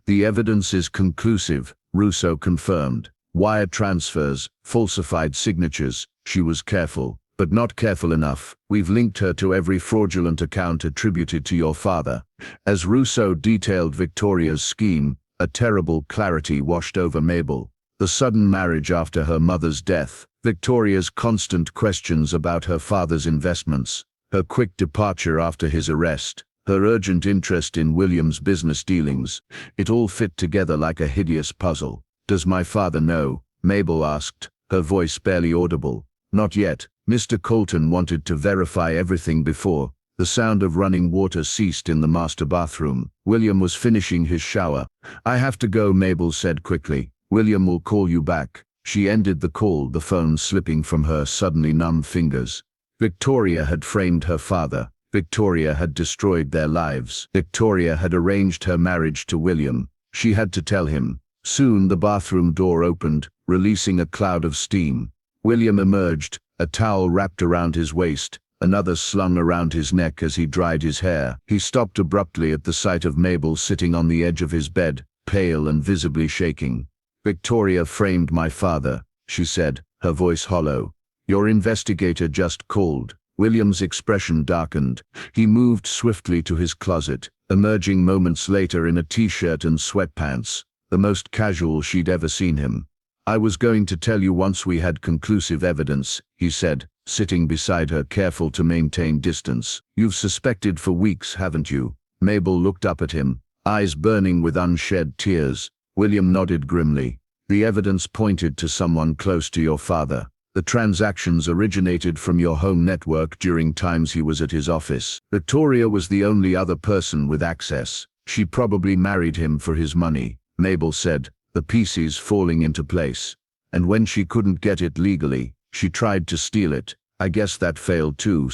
The evidence is conclusive, Russo confirmed. Wire transfers, falsified signatures. She was careful, but not careful enough. We've linked her to every fraudulent account attributed to your father. As Russo detailed Victoria's scheme, a terrible clarity washed over Mabel. The sudden marriage after her mother's death, Victoria's constant questions about her father's investments, her quick departure after his arrest, her urgent interest in William's business dealings. It all fit together like a hideous puzzle. Does my father know? Mabel asked, her voice barely audible. Not yet. Mr. Colton wanted to verify everything before. The sound of running water ceased in the master bathroom. William was finishing his shower. I have to go, Mabel said quickly. William will call you back. She ended the call, the phone slipping from her suddenly numb fingers. Victoria had framed her father. Victoria had destroyed their lives. Victoria had arranged her marriage to William. She had to tell him. Soon the bathroom door opened, releasing a cloud of steam. William emerged, a towel wrapped around his waist, another slung around his neck as he dried his hair. He stopped abruptly at the sight of Mabel sitting on the edge of his bed, pale and visibly shaking. "Victoria framed my father," she said, her voice hollow. "Your investigator just called." William's expression darkened. He moved swiftly to his closet, emerging moments later in a t-shirt and sweatpants, the most casual she'd ever seen him. "I was going to tell you once we had conclusive evidence," he said, sitting beside her, careful to maintain distance. "You've suspected for weeks, haven't you?" Mabel looked up at him, eyes burning with unshed tears. William nodded grimly. "The evidence pointed to someone close to your father. The transactions originated from your home network during times he was at his office. Victoria was the only other person with access. She probably married him for his money," Mabel said, the pieces falling into place. "And when she couldn't get it legally, she tried to steal it. I guess that failed too,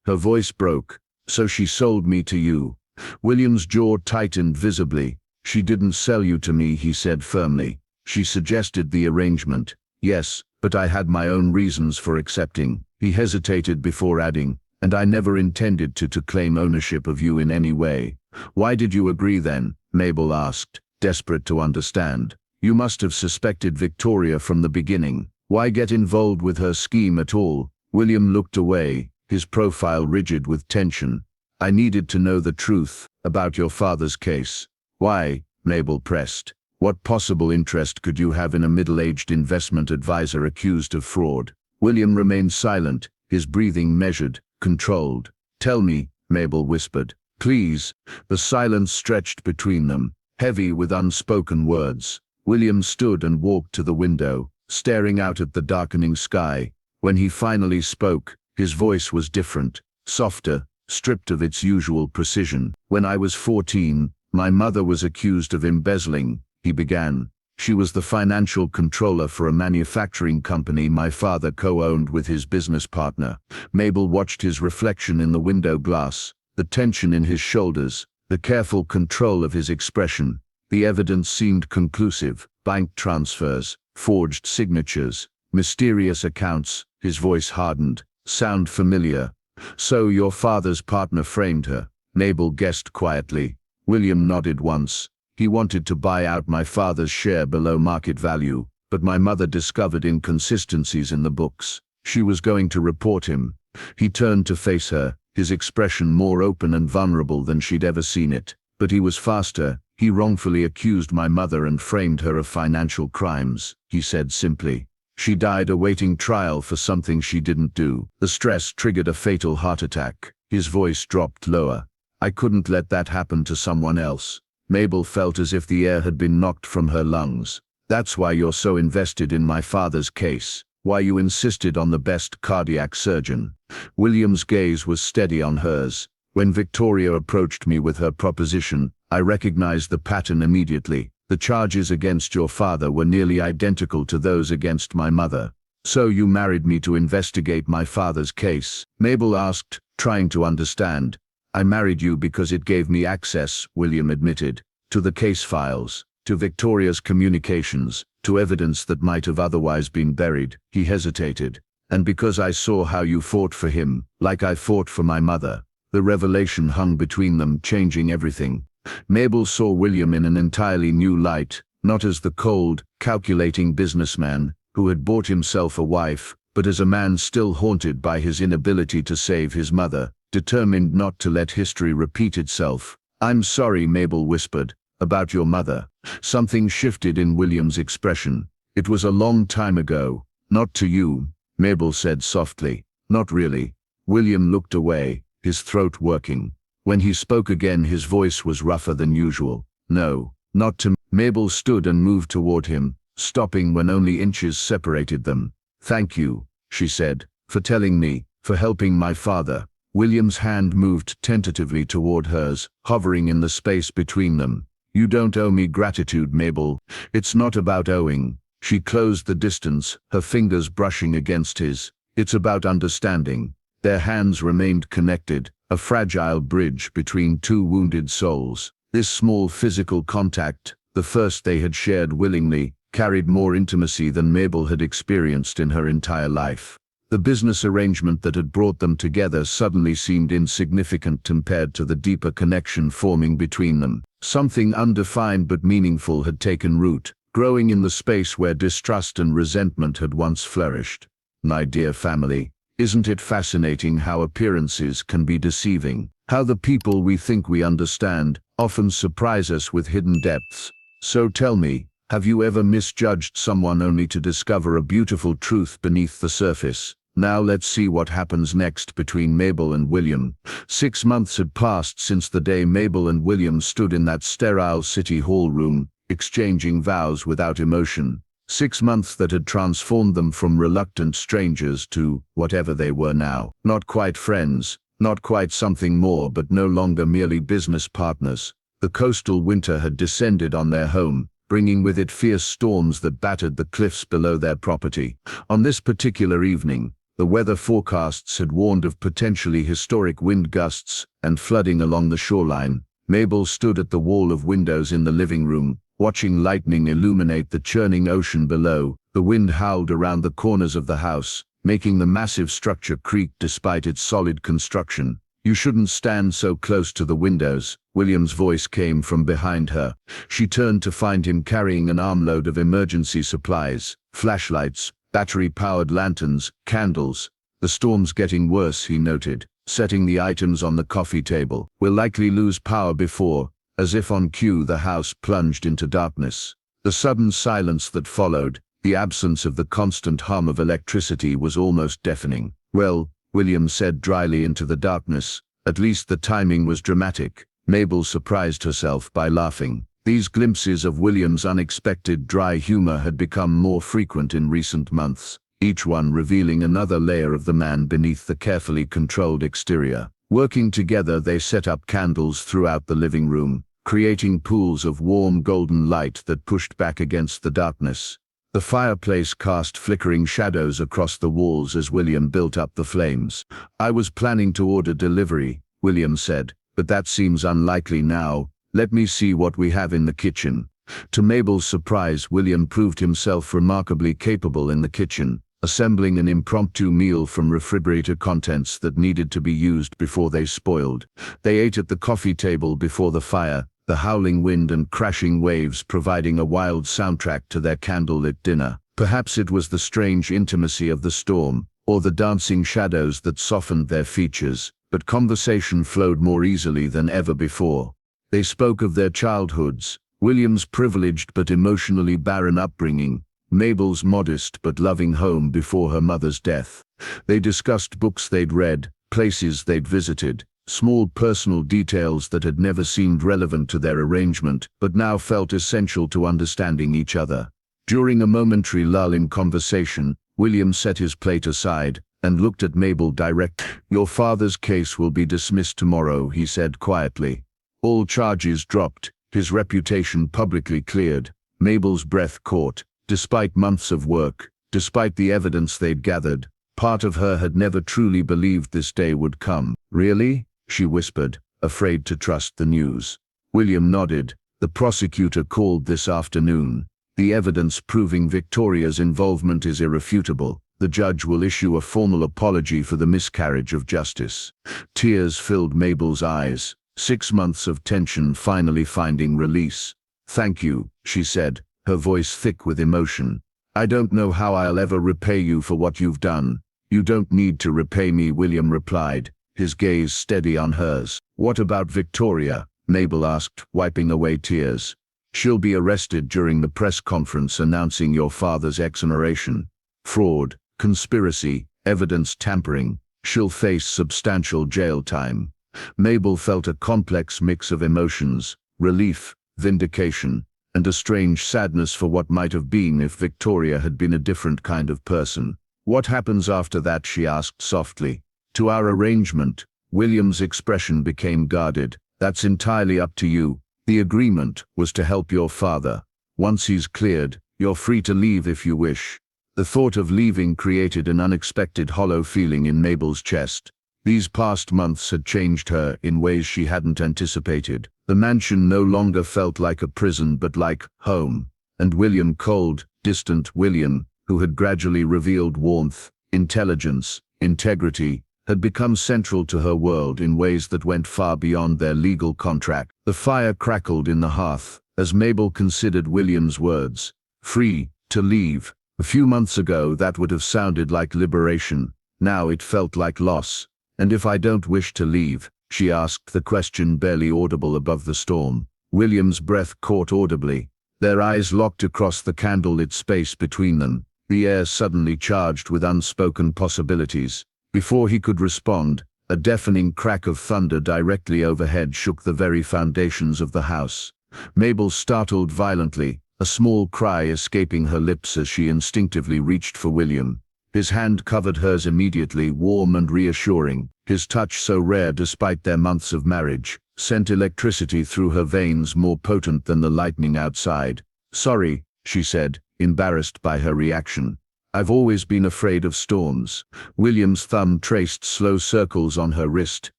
her voice broke, "so she sold me to you." William's jaw tightened visibly. "She didn't sell you to me," he said firmly. "She suggested the arrangement. Yes, but I had my own reasons for accepting." He hesitated before adding, "and I never intended to claim ownership of you in any way." "Why did you agree then?" Mabel asked, desperate to understand. "You must have suspected Victoria from the beginning. Why get involved with her scheme at all?" William looked away, his profile rigid with tension. "I needed to know the truth about your father's case." "Why?" Mabel pressed. "What possible interest could you have in a middle-aged investment advisor accused of fraud?" William remained silent, his breathing measured, controlled. "Tell me," Mabel whispered. "Please." The silence stretched between them, heavy with unspoken words. William stood and walked to the window, staring out at the darkening sky. When he finally spoke, his voice was different, softer, stripped of its usual precision. "When I was 14, my mother was accused of embezzling," he began. "She was the financial controller for a manufacturing company my father co-owned with his business partner." Mabel watched his reflection in the window glass, the tension in his shoulders, the careful control of his expression. The evidence seemed conclusive: bank transfers, forged signatures, mysterious accounts. His voice hardened. "Sound familiar?" "So your father's partner framed her," Mabel guessed quietly. William nodded once. "He wanted to buy out my father's share below market value, but my mother discovered inconsistencies in the books. She was going to report him." He turned to face her, his expression more open and vulnerable than she'd ever seen it. "But he was faster. He wrongfully accused my mother and framed her of financial crimes," he said simply. "She died awaiting trial for something she didn't do. The stress triggered a fatal heart attack." His voice dropped lower. "I couldn't let that happen to someone else." Mabel felt as if the air had been knocked from her lungs. "That's why you're so invested in my father's case. Why you insisted on the best cardiac surgeon." William's gaze was steady on hers. "When Victoria approached me with her proposition, I recognized the pattern immediately. The charges against your father were nearly identical to those against my mother." "So you married me to investigate my father's case?" Mabel asked, trying to understand. "I married you because it gave me access," William admitted, "to the case files, to Victoria's communications, to evidence that might have otherwise been buried." He hesitated. "And because I saw how you fought for him, like I fought for my mother." The revelation hung between them, changing everything. Mabel saw William in an entirely new light, not as the cold, calculating businessman who had bought himself a wife, but as a man still haunted by his inability to save his mother, determined not to let history repeat itself. "I'm sorry," Mabel whispered, "about your mother." Something shifted in William's expression. "It was a long time ago." "Not to you," Mabel said softly. "Not really." William looked away, his throat working. When he spoke again, his voice was rougher than usual. "No, not to me." Mabel stood and moved toward him, stopping when only inches separated them. "Thank you," she said, "for telling me, for helping my father." William's hand moved tentatively toward hers, hovering in the space between them. "You don't owe me gratitude, Mabel. It's not about owing." She closed the distance, her fingers brushing against his. "It's about understanding." Their hands remained connected, a fragile bridge between two wounded souls. This small physical contact, the first they had shared willingly, carried more intimacy than Mabel had experienced in her entire life. The business arrangement that had brought them together suddenly seemed insignificant compared to the deeper connection forming between them. Something undefined but meaningful had taken root, growing in the space where distrust and resentment had once flourished. My dear family, isn't it fascinating how appearances can be deceiving? How the people we think we understand often surprise us with hidden depths. So tell me, have you ever misjudged someone only to discover a beautiful truth beneath the surface? Now let's see what happens next between Mabel and William. 6 months had passed since the day Mabel and William stood in that sterile city hall room, exchanging vows without emotion. 6 months that had transformed them from reluctant strangers to whatever they were now. Not quite friends, not quite something more, but no longer merely business partners. The coastal winter had descended on their home, bringing with it fierce storms that battered the cliffs below their property. On this particular evening, the weather forecasts had warned of potentially historic wind gusts and flooding along the shoreline. Mabel stood at the wall of windows in the living room, watching lightning illuminate the churning ocean below. The wind howled around the corners of the house, making the massive structure creak despite its solid construction. "You shouldn't stand so close to the windows," William's voice came from behind her. She turned to find him carrying an armload of emergency supplies, flashlights, battery-powered lanterns, candles. "The storm's getting worse," he noted, setting the items on the coffee table. "We'll likely lose power before." As if on cue, the house plunged into darkness. The sudden silence that followed, the absence of the constant hum of electricity, was almost deafening. "Well," William said dryly into the darkness, "at least the timing was dramatic." Mabel surprised herself by laughing. These glimpses of William's unexpected dry humor had become more frequent in recent months, each one revealing another layer of the man beneath the carefully controlled exterior. Working together, they set up candles throughout the living room, creating pools of warm golden light that pushed back against the darkness. The fireplace cast flickering shadows across the walls as William built up the flames. "I was planning to order delivery," William said, "but that seems unlikely now. Let me see what we have in the kitchen." To Mabel's surprise, William proved himself remarkably capable in the kitchen, assembling an impromptu meal from refrigerator contents that needed to be used before they spoiled. They ate at the coffee table before the fire, the howling wind and crashing waves providing a wild soundtrack to their candlelit dinner. Perhaps it was the strange intimacy of the storm, or the dancing shadows that softened their features, but conversation flowed more easily than ever before. They spoke of their childhoods, William's privileged but emotionally barren upbringing, Mabel's modest but loving home before her mother's death. They discussed books they'd read, places they'd visited, small personal details that had never seemed relevant to their arrangement, but now felt essential to understanding each other. During a momentary lull in conversation, William set his plate aside and looked at Mabel directly. "Your father's case will be dismissed tomorrow," he said quietly. "All charges dropped, his reputation publicly cleared." Mabel's breath caught. Despite months of work, despite the evidence they'd gathered, part of her had never truly believed this day would come. "Really?" she whispered, afraid to trust the news. William nodded. "The prosecutor called this afternoon. The evidence proving Victoria's involvement is irrefutable. The judge will issue a formal apology for the miscarriage of justice." Tears filled Mabel's eyes. 6 months of tension finally finding release. "Thank you," she said, her voice thick with emotion. "I don't know how I'll ever repay you for what you've done." "You don't need to repay me," William replied, his gaze steady on hers. "What about Victoria?" Mabel asked, wiping away tears. "She'll be arrested during the press conference announcing your father's exoneration. Fraud, conspiracy, evidence tampering. She'll face substantial jail time." Mabel felt a complex mix of emotions, relief, vindication, and a strange sadness for what might have been if Victoria had been a different kind of person. "What happens after that?" she asked softly. "To our arrangement." William's expression became guarded. "That's entirely up to you. The agreement was to help your father. Once he's cleared, you're free to leave if you wish." The thought of leaving created an unexpected hollow feeling in Mabel's chest. These past months had changed her in ways she hadn't anticipated. The mansion no longer felt like a prison but like home. And William, cold, distant William, who had gradually revealed warmth, intelligence, integrity, had become central to her world in ways that went far beyond their legal contract. The fire crackled in the hearth as Mabel considered William's words. Free to leave. A few months ago that would have sounded like liberation. Now it felt like loss. And if I don't wish to leave? She asked, the question barely audible above the storm. William's breath caught audibly. Their eyes locked across the candlelit space between them, the air suddenly charged with unspoken possibilities. Before he could respond, a deafening crack of thunder directly overhead shook the very foundations of the house. Mabel startled violently, a small cry escaping her lips as she instinctively reached for William. His hand covered hers immediately, warm and reassuring. His touch, so rare despite their months of marriage, sent electricity through her veins more potent than the lightning outside. Sorry, she said, embarrassed by her reaction. I've always been afraid of storms. William's thumb traced slow circles on her wrist,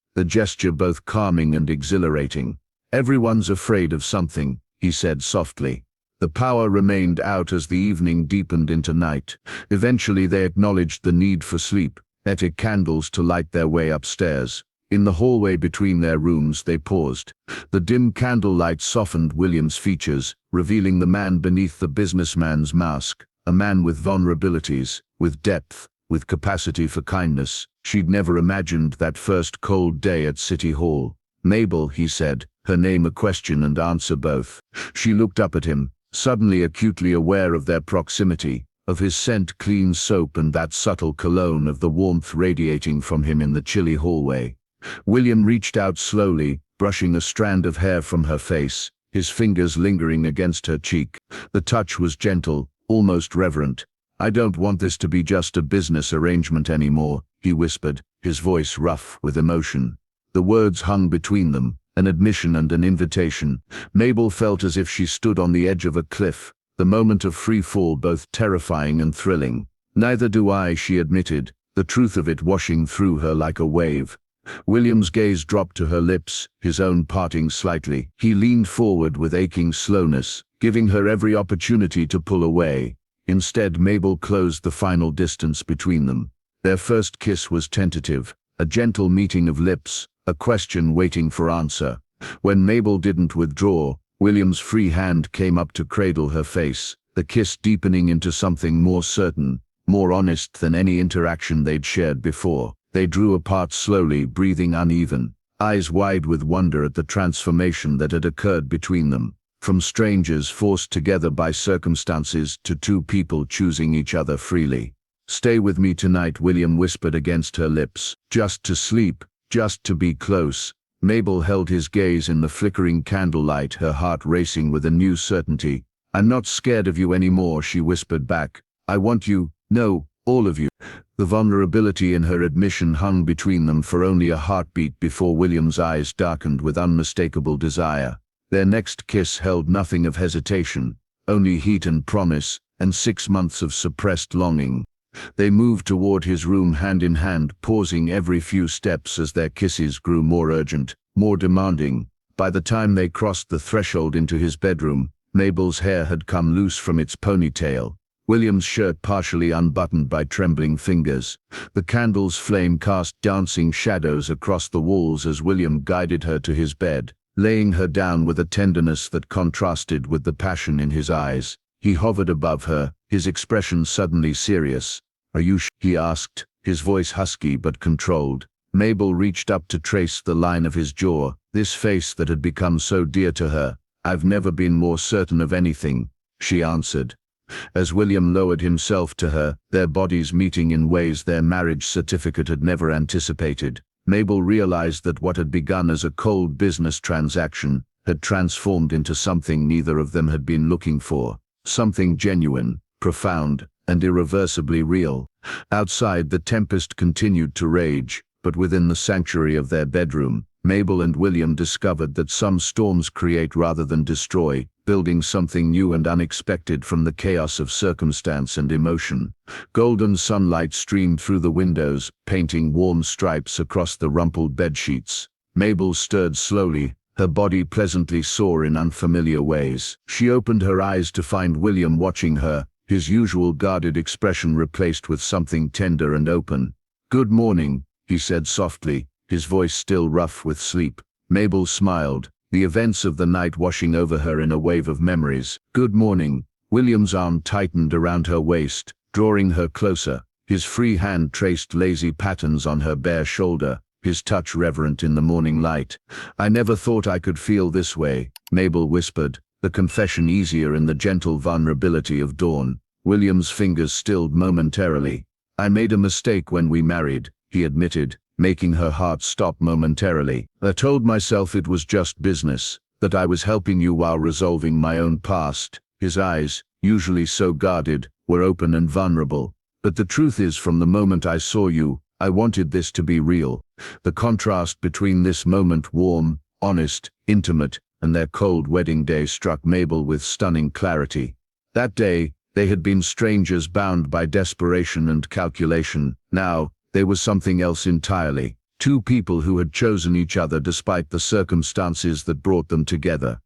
the gesture both calming and exhilarating. Everyone's afraid of something, he said softly. The power remained out as the evening deepened into night. Eventually they acknowledged the need for sleep, lit candles to light their way upstairs. In the hallway between their rooms they paused. The dim candlelight softened William's features, revealing the man beneath the businessman's mask. A man with vulnerabilities, with depth, with capacity for kindness. She'd never imagined that first cold day at City Hall. Mabel, he said, her name a question and answer both. She looked up at him, suddenly acutely aware of their proximity, of his scent, clean soap, and that subtle cologne, of the warmth radiating from him in the chilly hallway. William reached out slowly, brushing a strand of hair from her face, his fingers lingering against her cheek. The touch was gentle, almost reverent. I don't want this to be just a business arrangement anymore, he whispered, his voice rough with emotion. The words hung between them, an admission and an invitation. Mabel felt as if she stood on the edge of a cliff, the moment of free fall both terrifying and thrilling. Neither do I, she admitted, the truth of it washing through her like a wave. William's gaze dropped to her lips, his own parting slightly. He leaned forward with aching slowness, giving her every opportunity to pull away. Instead, Mabel closed the final distance between them. Their first kiss was tentative, a gentle meeting of lips, a question waiting for answer. When Mabel didn't withdraw, William's free hand came up to cradle her face, the kiss deepening into something more certain, more honest than any interaction they'd shared before. They drew apart slowly, breathing uneven, eyes wide with wonder at the transformation that had occurred between them. From strangers forced together by circumstances to two people choosing each other freely. Stay with me tonight, William whispered against her lips. Just to sleep, just to be close. Mabel held his gaze in the flickering candlelight, her heart racing with a new certainty. I'm not scared of you anymore, she whispered back. I want you, no, all of you. The vulnerability in her admission hung between them for only a heartbeat before William's eyes darkened with unmistakable desire. Their next kiss held nothing of hesitation, only heat and promise, and 6 months of suppressed longing. They moved toward his room hand in hand, pausing every few steps as their kisses grew more urgent, more demanding. By the time they crossed the threshold into his bedroom, Mabel's hair had come loose from its ponytail, William's shirt partially unbuttoned by trembling fingers. The candle's flame cast dancing shadows across the walls as William guided her to his bed, laying her down with a tenderness that contrasted with the passion in his eyes. He hovered above her, his expression suddenly serious. Are you he asked, his voice husky but controlled. Mabel reached up to trace the line of his jaw, this face that had become so dear to her. I've never been more certain of anything, she answered. As William lowered himself to her, their bodies meeting in ways their marriage certificate had never anticipated, Mabel realized that what had begun as a cold business transaction had transformed into something neither of them had been looking for, something genuine, profound, and irreversibly real. Outside, the tempest continued to rage, but within the sanctuary of their bedroom, Mabel and William discovered that some storms create rather than destroy, building something new and unexpected from the chaos of circumstance and emotion. Golden sunlight streamed through the windows, painting warm stripes across the rumpled bedsheets. Mabel stirred slowly, her body pleasantly sore in unfamiliar ways. She opened her eyes to find William watching her, his usual guarded expression replaced with something tender and open. "Good morning," he said softly, his voice still rough with sleep. Mabel smiled, the events of the night washing over her in a wave of memories. "Good morning." William's arm tightened around her waist, drawing her closer. His free hand traced lazy patterns on her bare shoulder, his touch reverent in the morning light. "I never thought I could feel this way," Mabel whispered, the confession easier in the gentle vulnerability of dawn. William's fingers stilled momentarily. "I made a mistake when we married," he admitted, making her heart stop momentarily. "I told myself it was just business, that I was helping you while resolving my own past." His eyes, usually so guarded, were open and vulnerable. "But the truth is, from the moment I saw you, I wanted this to be real." The contrast between this moment, warm, honest, intimate, and their cold wedding day struck Mabel with stunning clarity. That day, they had been strangers bound by desperation and calculation. Now, there was something else entirely. Two people who had chosen each other despite the circumstances that brought them together.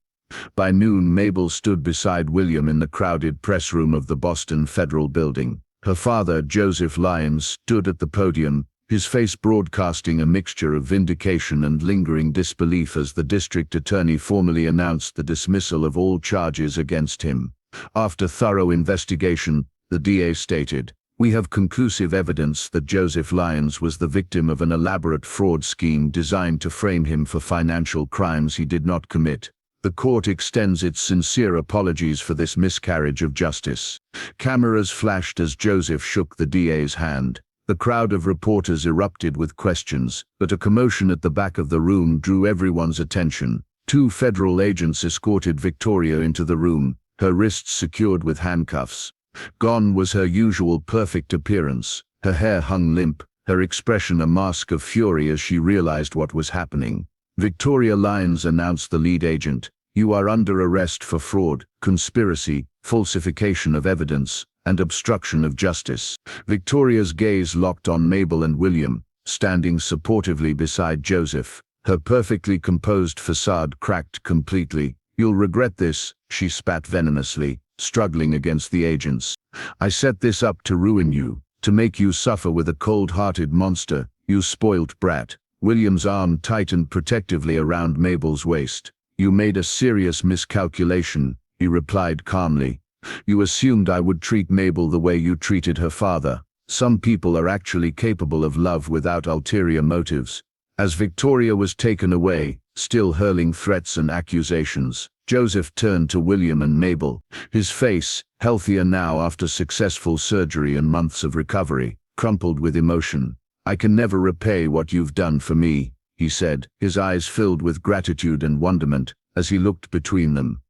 By noon, Mabel stood beside William in the crowded press room of the Boston Federal Building. Her father, Joseph Lyons, stood at the podium, his face broadcasting a mixture of vindication and lingering disbelief as the district attorney formally announced the dismissal of all charges against him. After thorough investigation, the DA stated, "We have conclusive evidence that Joseph Lyons was the victim of an elaborate fraud scheme designed to frame him for financial crimes he did not commit. The court extends its sincere apologies for this miscarriage of justice." Cameras flashed as Joseph shook the DA's hand. The crowd of reporters erupted with questions, but a commotion at the back of the room drew everyone's attention. Two federal agents escorted Victoria into the room, her wrists secured with handcuffs. Gone was her usual perfect appearance. Her hair hung limp, her expression a mask of fury as she realized what was happening. Victoria Lyons announced the lead agent, "You are under arrest for fraud, conspiracy, falsification of evidence, and obstruction of justice." Victoria's gaze locked on Mabel and William, standing supportively beside Joseph. Her perfectly composed facade cracked completely. "You'll regret this," she spat venomously, struggling against the agents. "I set this up to ruin you, to make you suffer with a cold-hearted monster, you spoilt brat." William's arm tightened protectively around Mabel's waist. "You made a serious miscalculation," he replied calmly. "You assumed I would treat Mabel the way you treated her father. Some people are actually capable of love without ulterior motives." As Victoria was taken away, still hurling threats and accusations, Joseph turned to William and Mabel, his face, healthier now after successful surgery and months of recovery, crumpled with emotion. "I can never repay what you've done for me," he said, his eyes filled with gratitude and wonderment, as he looked between them.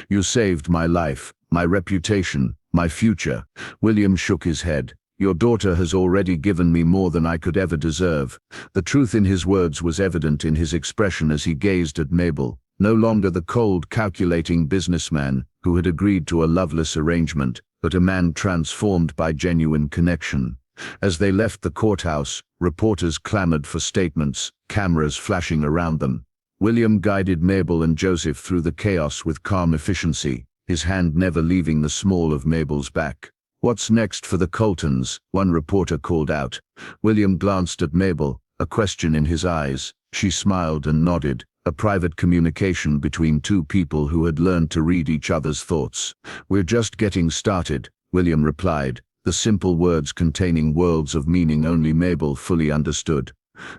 "You saved my life, my reputation, my future." William shook his head. "Your daughter has already given me more than I could ever deserve." The truth in his words was evident in his expression as he gazed at Mabel, no longer the cold, calculating businessman who had agreed to a loveless arrangement, but a man transformed by genuine connection. As they left the courthouse, reporters clamored for statements, cameras flashing around them. William guided Mabel and Joseph through the chaos with calm efficiency, his hand never leaving the small of Mabel's back. "What's next for the Coltons?" one reporter called out. William glanced at Mabel, a question in his eyes. She smiled and nodded, a private communication between two people who had learned to read each other's thoughts. "We're just getting started," William replied, the simple words containing worlds of meaning only Mabel fully understood.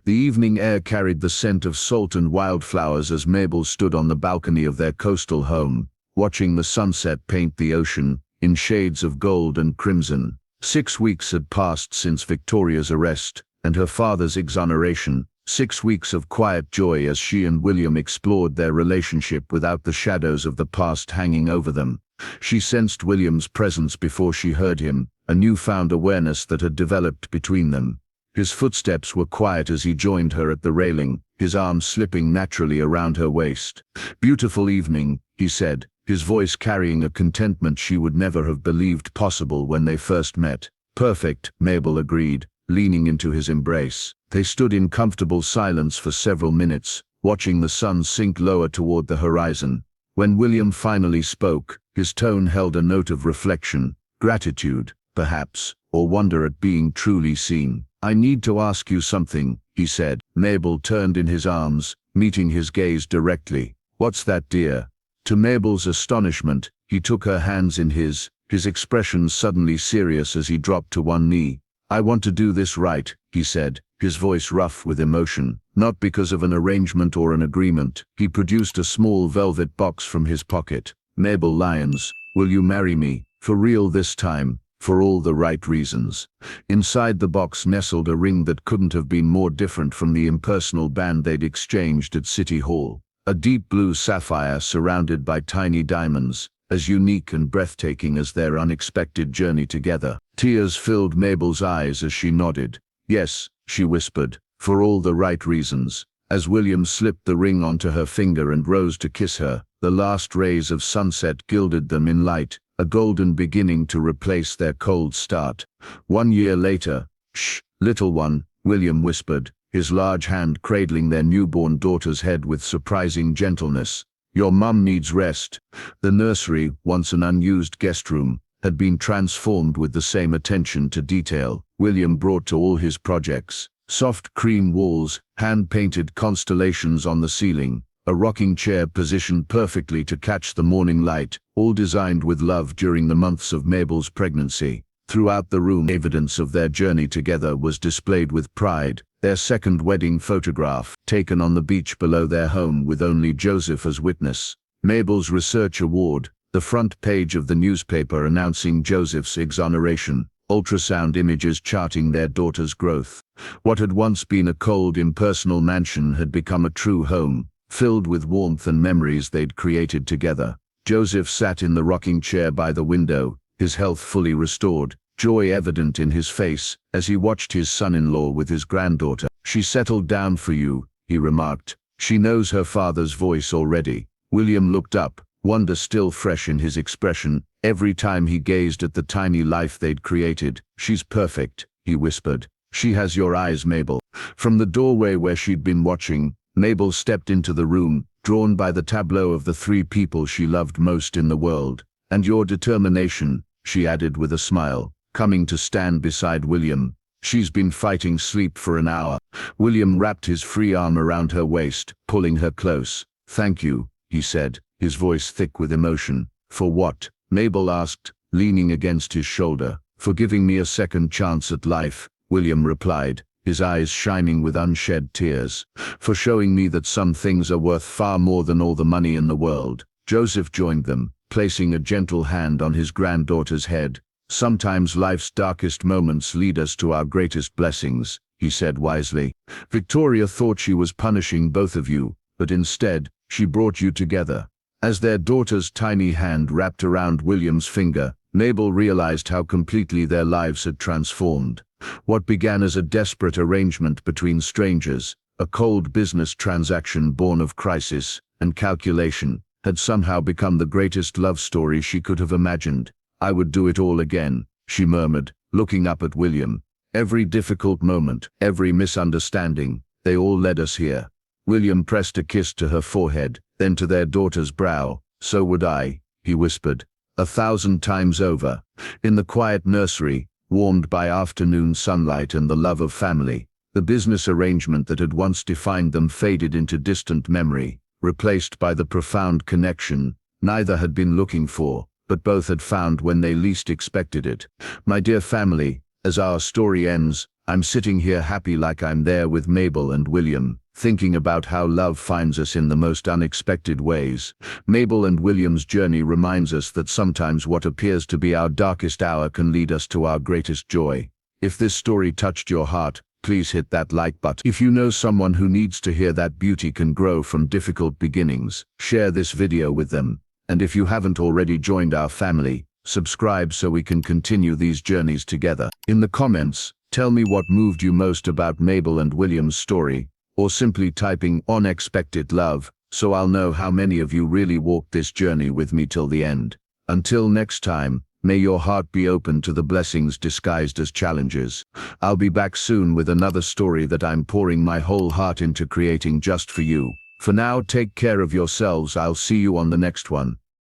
The evening air carried the scent of salt and wildflowers as Mabel stood on the balcony of their coastal home, watching the sunset paint the ocean in shades of gold and crimson. 6 weeks had passed since Victoria's arrest and her father's exoneration, 6 weeks of quiet joy as she and William explored their relationship without the shadows of the past hanging over them. She sensed William's presence before she heard him, a newfound awareness that had developed between them. His footsteps were quiet as he joined her at the railing, his arm slipping naturally around her waist. "Beautiful evening," he said, his voice carrying a contentment she would never have believed possible when they first met. "Perfect," Mabel agreed, leaning into his embrace. They stood in comfortable silence for several minutes, watching the sun sink lower toward the horizon. When William finally spoke, his tone held a note of reflection. Gratitude, perhaps, or wonder at being truly seen. "I need to ask you something," he said. Mabel turned in his arms, meeting his gaze directly. "What's that, dear?" To Mabel's astonishment, he took her hands in his expression suddenly serious as he dropped to one knee. "I want to do this right," he said, his voice rough with emotion. "Not because of an arrangement or an agreement." He produced a small velvet box from his pocket. "Mabel Lyons, will you marry me? For real this time, for all the right reasons." Inside the box nestled a ring that couldn't have been more different from the impersonal band they'd exchanged at City Hall. A deep blue sapphire surrounded by tiny diamonds, as unique and breathtaking as their unexpected journey together. Tears filled Mabel's eyes as she nodded. "Yes," she whispered, "for all the right reasons." As William slipped the ring onto her finger and rose to kiss her, the last rays of sunset gilded them in light, a golden beginning to replace their cold start. 1 year later, "Shh, little one," William whispered, his large hand cradling their newborn daughter's head with surprising gentleness. "Your mum needs rest." The nursery, once an unused guest room, had been transformed with the same attention to detail William brought to all his projects. Soft cream walls, hand-painted constellations on the ceiling, a rocking chair positioned perfectly to catch the morning light, all designed with love during the months of Mabel's pregnancy. Throughout the room, evidence of their journey together was displayed with pride. Their second wedding photograph, taken on the beach below their home with only Joseph as witness. Mabel's research award, the front page of the newspaper announcing Joseph's exoneration. Ultrasound images charting their daughter's growth. What had once been a cold, impersonal mansion had become a true home, filled with warmth and memories they'd created together. Joseph sat in the rocking chair by the window, his health fully restored, joy evident in his face, as he watched his son-in-law with his granddaughter. "She settled down for you," he remarked. "She knows her father's voice already." William looked up, wonder still fresh in his expression, every time he gazed at the tiny life they'd created. "She's perfect," he whispered. "She has your eyes, Mabel." From the doorway where she'd been watching, Mabel stepped into the room, drawn by the tableau of the three people she loved most in the world. "And your determination," she added with a smile, coming to stand beside William. "She's been fighting sleep for an hour." William wrapped his free arm around her waist, pulling her close. "Thank you," he said, his voice thick with emotion. "For what?" Mabel asked, leaning against his shoulder. "For giving me a second chance at life," William replied, his eyes shining with unshed tears. "For showing me that some things are worth far more than all the money in the world." Joseph joined them, placing a gentle hand on his granddaughter's head. "Sometimes life's darkest moments lead us to our greatest blessings," he said wisely. "Victoria thought she was punishing both of you, but instead, she brought you together." As their daughter's tiny hand wrapped around William's finger, Mabel realized how completely their lives had transformed. What began as a desperate arrangement between strangers, a cold business transaction born of crisis and calculation, had somehow become the greatest love story she could have imagined. "I would do it all again," she murmured, looking up at William. "Every difficult moment, every misunderstanding, they all led us here." William pressed a kiss to her forehead, then to their daughter's brow. "So would I," he whispered, 1,000 times over. In the quiet nursery, warmed by afternoon sunlight and the love of family, the business arrangement that had once defined them faded into distant memory, replaced by the profound connection neither had been looking for, but both had found when they least expected it. "My dear family, as our story ends, I'm sitting here happy like I'm there with Mabel and William, thinking about how love finds us in the most unexpected ways." Mabel and William's journey reminds us that sometimes what appears to be our darkest hour can lead us to our greatest joy. If this story touched your heart, please hit that like button. If you know someone who needs to hear that beauty can grow from difficult beginnings, share this video with them. And if you haven't already joined our family, subscribe so we can continue these journeys together. In the comments, tell me what moved you most about Mabel and William's story, or simply typing "unexpected love" so I'll know how many of you really walked this journey with me till the end. Until next time, may your heart be open to the blessings disguised as challenges. I'll be back soon with another story that I'm pouring my whole heart into creating just for you. For now, take care of yourselves. I'll see you on the next one.